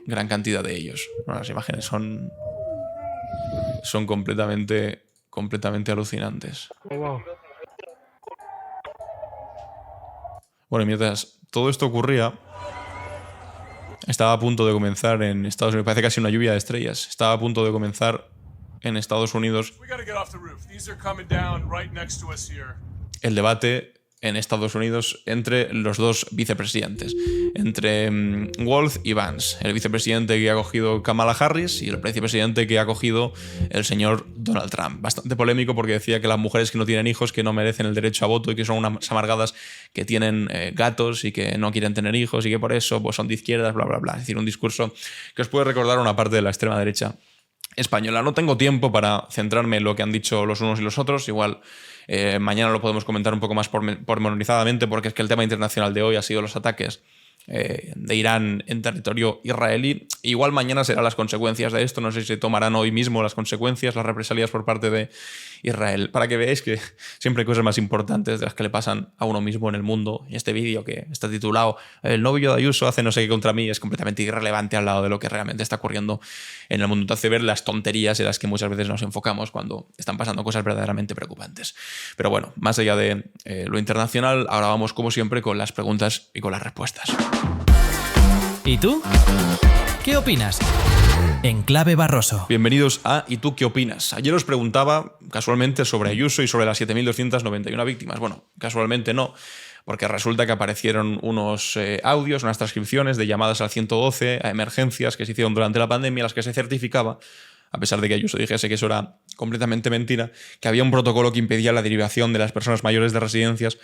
ellos. Bueno, las imágenes son completamente alucinantes. Bueno, y mientras todo esto ocurría, estaba a punto de comenzar en Estados Unidos, parece casi una lluvia de estrellas, estaba a punto de comenzar en Estados Unidos el debate en Estados Unidos entre los dos vicepresidentes, entre Wolf y Vance, el vicepresidente que ha cogido Kamala Harris y el vicepresidente que ha cogido el señor Donald Trump. Bastante polémico porque decía que las mujeres que no tienen hijos que no merecen el derecho a voto y que son unas amargadas que tienen gatos y que no quieren tener hijos y que por eso pues, son de izquierdas, bla, bla, bla. Es decir, un discurso que os puede recordar a una parte de la extrema derecha española. No tengo tiempo para centrarme en lo que han dicho los unos y los otros, igual mañana lo podemos comentar un poco más pormenorizadamente porque es que el tema internacional de hoy ha sido los ataques de Irán en territorio israelí. Igual mañana serán las consecuencias de esto, no sé si se tomarán hoy mismo las consecuencias, las represalias por parte de Israel, para que veáis que siempre hay cosas más importantes de las que le pasan a uno mismo en el mundo. Y este vídeo que está titulado "El novio de Ayuso hace no sé qué contra mí" es completamente irrelevante al lado de lo que realmente está ocurriendo en el mundo. Te hace ver las tonterías en las que muchas veces nos enfocamos cuando están pasando cosas verdaderamente preocupantes. Pero bueno, más allá de lo internacional, ahora vamos como siempre con las preguntas y con las respuestas. ¿Y tú? ¿Qué opinas? En Clave Barroso. Bienvenidos a ¿Y tú qué opinas? Ayer os preguntaba casualmente sobre Ayuso y sobre las 7.291 víctimas. Bueno, casualmente no, porque resulta que aparecieron unos audios, unas transcripciones de llamadas al 112 a emergencias que se hicieron durante la pandemia, en las que se certificaba, a pesar de que Ayuso dijese que eso era completamente mentira, que había un protocolo que impedía la derivación de las personas mayores de residencias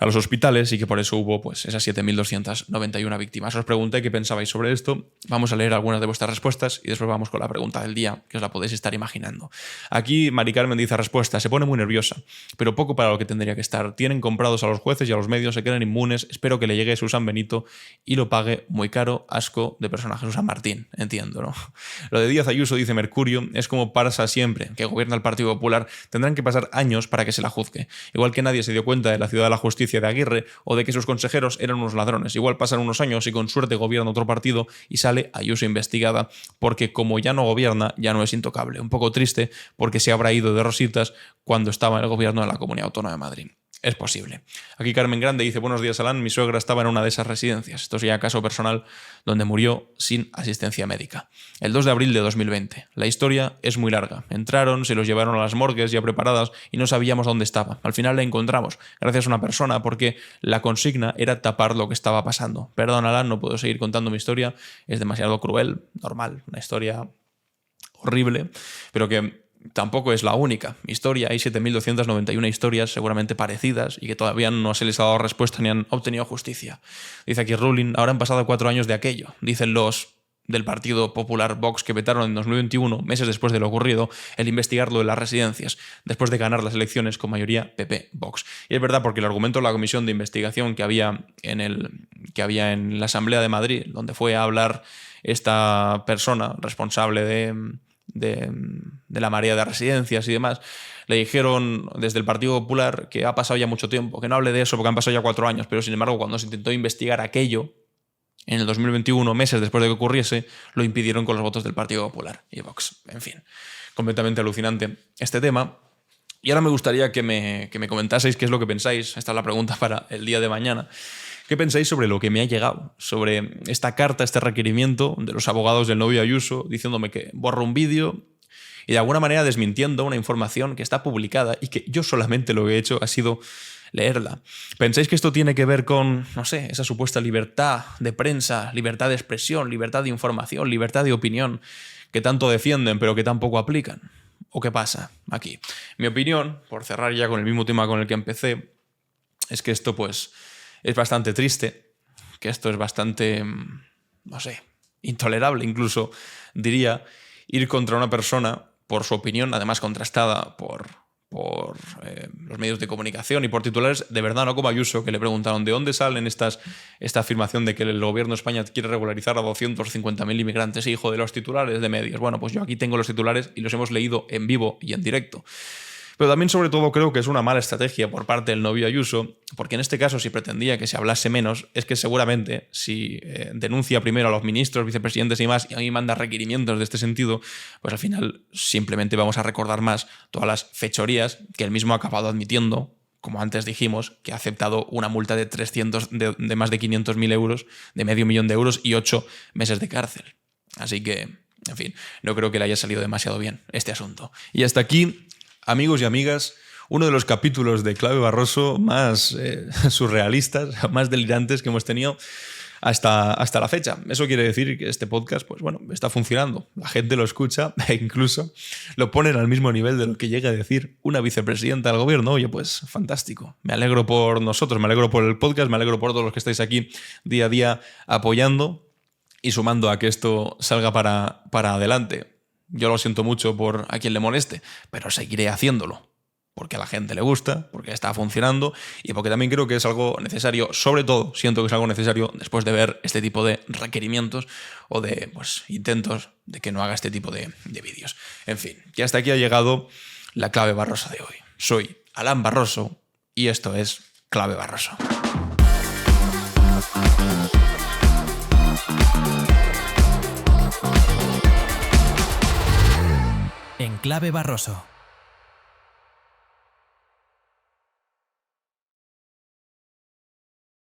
a los hospitales y que por eso hubo pues, esas 7.291 víctimas. Os pregunté qué pensabais sobre esto. Vamos a leer algunas de vuestras respuestas y después vamos con la pregunta del día, que os la podéis estar imaginando. Aquí Mari Carmen dice respuesta: se pone muy nerviosa, pero poco para lo que tendría que estar. Tienen comprados a los jueces y a los medios, se quedan inmunes. Espero que le llegue Susan Benito y lo pague muy caro. Asco de personaje. Susan Martín, entiendo, ¿no? Lo de Díaz Ayuso, dice Mercurio, es como pasa siempre, que gobierna el Partido Popular. Tendrán que pasar años para que se la juzgue. Igual que nadie se dio cuenta de la Ciudad de la Justicia de Aguirre o de que sus consejeros eran unos ladrones. Igual pasan unos años y con suerte gobierna otro partido y sale Ayuso investigada porque como ya no gobierna, ya no es intocable. Un poco triste porque se habrá ido de rositas cuando estaba en el gobierno de la Comunidad Autónoma de Madrid. Es posible. Aquí Carmen Grande dice: buenos días, Alan. Mi suegra estaba en una de esas residencias. Esto es ya caso personal donde murió sin asistencia médica. El 2 de abril de 2020. La historia es muy larga. Entraron, se los llevaron a las morgues ya preparadas y no sabíamos dónde estaba. Al final la encontramos, gracias a una persona, porque la consigna era tapar lo que estaba pasando. Perdón, Alan, no puedo seguir contando mi historia. Es demasiado cruel, normal. Una historia horrible, pero que tampoco es la única historia. Hay 7.291 historias seguramente parecidas y que todavía no se les ha dado respuesta ni han obtenido justicia. Dice aquí Ruling: ahora han pasado 4 años de aquello. Dicen los del Partido Popular Vox que vetaron en 2021, meses después de lo ocurrido, el investigar lo de las residencias, después de ganar las elecciones con mayoría PP-Vox. Y es verdad, porque el argumento de la comisión de investigación que había en la Asamblea de Madrid, donde fue a hablar esta persona responsable de la marea de residencias y demás, le dijeron desde el Partido Popular que ha pasado ya mucho tiempo, que no hable de eso porque han pasado ya 4 años, pero sin embargo cuando se intentó investigar aquello en el 2021, meses después de que ocurriese, lo impidieron con los votos del Partido Popular y Vox. En fin, completamente alucinante este tema. Y ahora me gustaría que me comentaseis qué es lo que pensáis. Esta es la pregunta para el día de mañana. ¿Qué pensáis sobre lo que me ha llegado? Sobre esta carta, este requerimiento de los abogados del novio Ayuso, diciéndome que borro un vídeo y de alguna manera desmintiendo una información que está publicada y que yo solamente lo que he hecho ha sido leerla. ¿Pensáis que esto tiene que ver con, no sé, esa supuesta libertad de prensa, libertad de expresión, libertad de información, libertad de opinión que tanto defienden pero que tampoco aplican? ¿O qué pasa aquí? Mi opinión, por cerrar ya con el mismo tema con el que empecé, es que esto pues es bastante triste, que esto es bastante, no sé, intolerable incluso, diría, ir contra una persona por su opinión, además contrastada por los medios de comunicación y por titulares, de verdad, no como Ayuso, que le preguntaron de dónde salen esta afirmación de que el gobierno de España quiere regularizar a 250.000 inmigrantes, hijo de los titulares de medios. Bueno, pues yo aquí tengo los titulares y los hemos leído en vivo y en directo. Pero también, sobre todo, creo que es una mala estrategia por parte del novio Ayuso, porque en este caso, si pretendía que se hablase menos, es que seguramente si denuncia primero a los ministros, vicepresidentes y más, y a mí manda requerimientos de este sentido, pues al final simplemente vamos a recordar más todas las fechorías que él mismo ha acabado admitiendo, como antes dijimos, que ha aceptado una multa de más de 500.000 euros, de $500.000 y 8 meses de cárcel. Así que En fin, no creo que le haya salido demasiado bien este asunto. Y hasta aquí, amigos y amigas, uno de los capítulos de Clave Barroso más surrealistas, más delirantes que hemos tenido hasta la fecha. Eso quiere decir que este podcast, pues bueno, está funcionando. La gente lo escucha e incluso lo ponen al mismo nivel de lo que llega a decir una vicepresidenta del gobierno. Oye, pues fantástico. Me alegro por nosotros, me alegro por el podcast, me alegro por todos los que estáis aquí día a día apoyando y sumando a que esto salga para adelante. Yo lo siento mucho por a quien le moleste, pero seguiré haciéndolo. Porque a la gente le gusta, porque está funcionando y porque también creo que es algo necesario, sobre todo siento que es algo necesario después de ver este tipo de requerimientos o de intentos de que no haga este tipo de vídeos. En fin, que hasta aquí ha llegado la Clave Barroso de hoy. Soy Alan Barroso y esto es Clave Barroso. En Clave Barroso.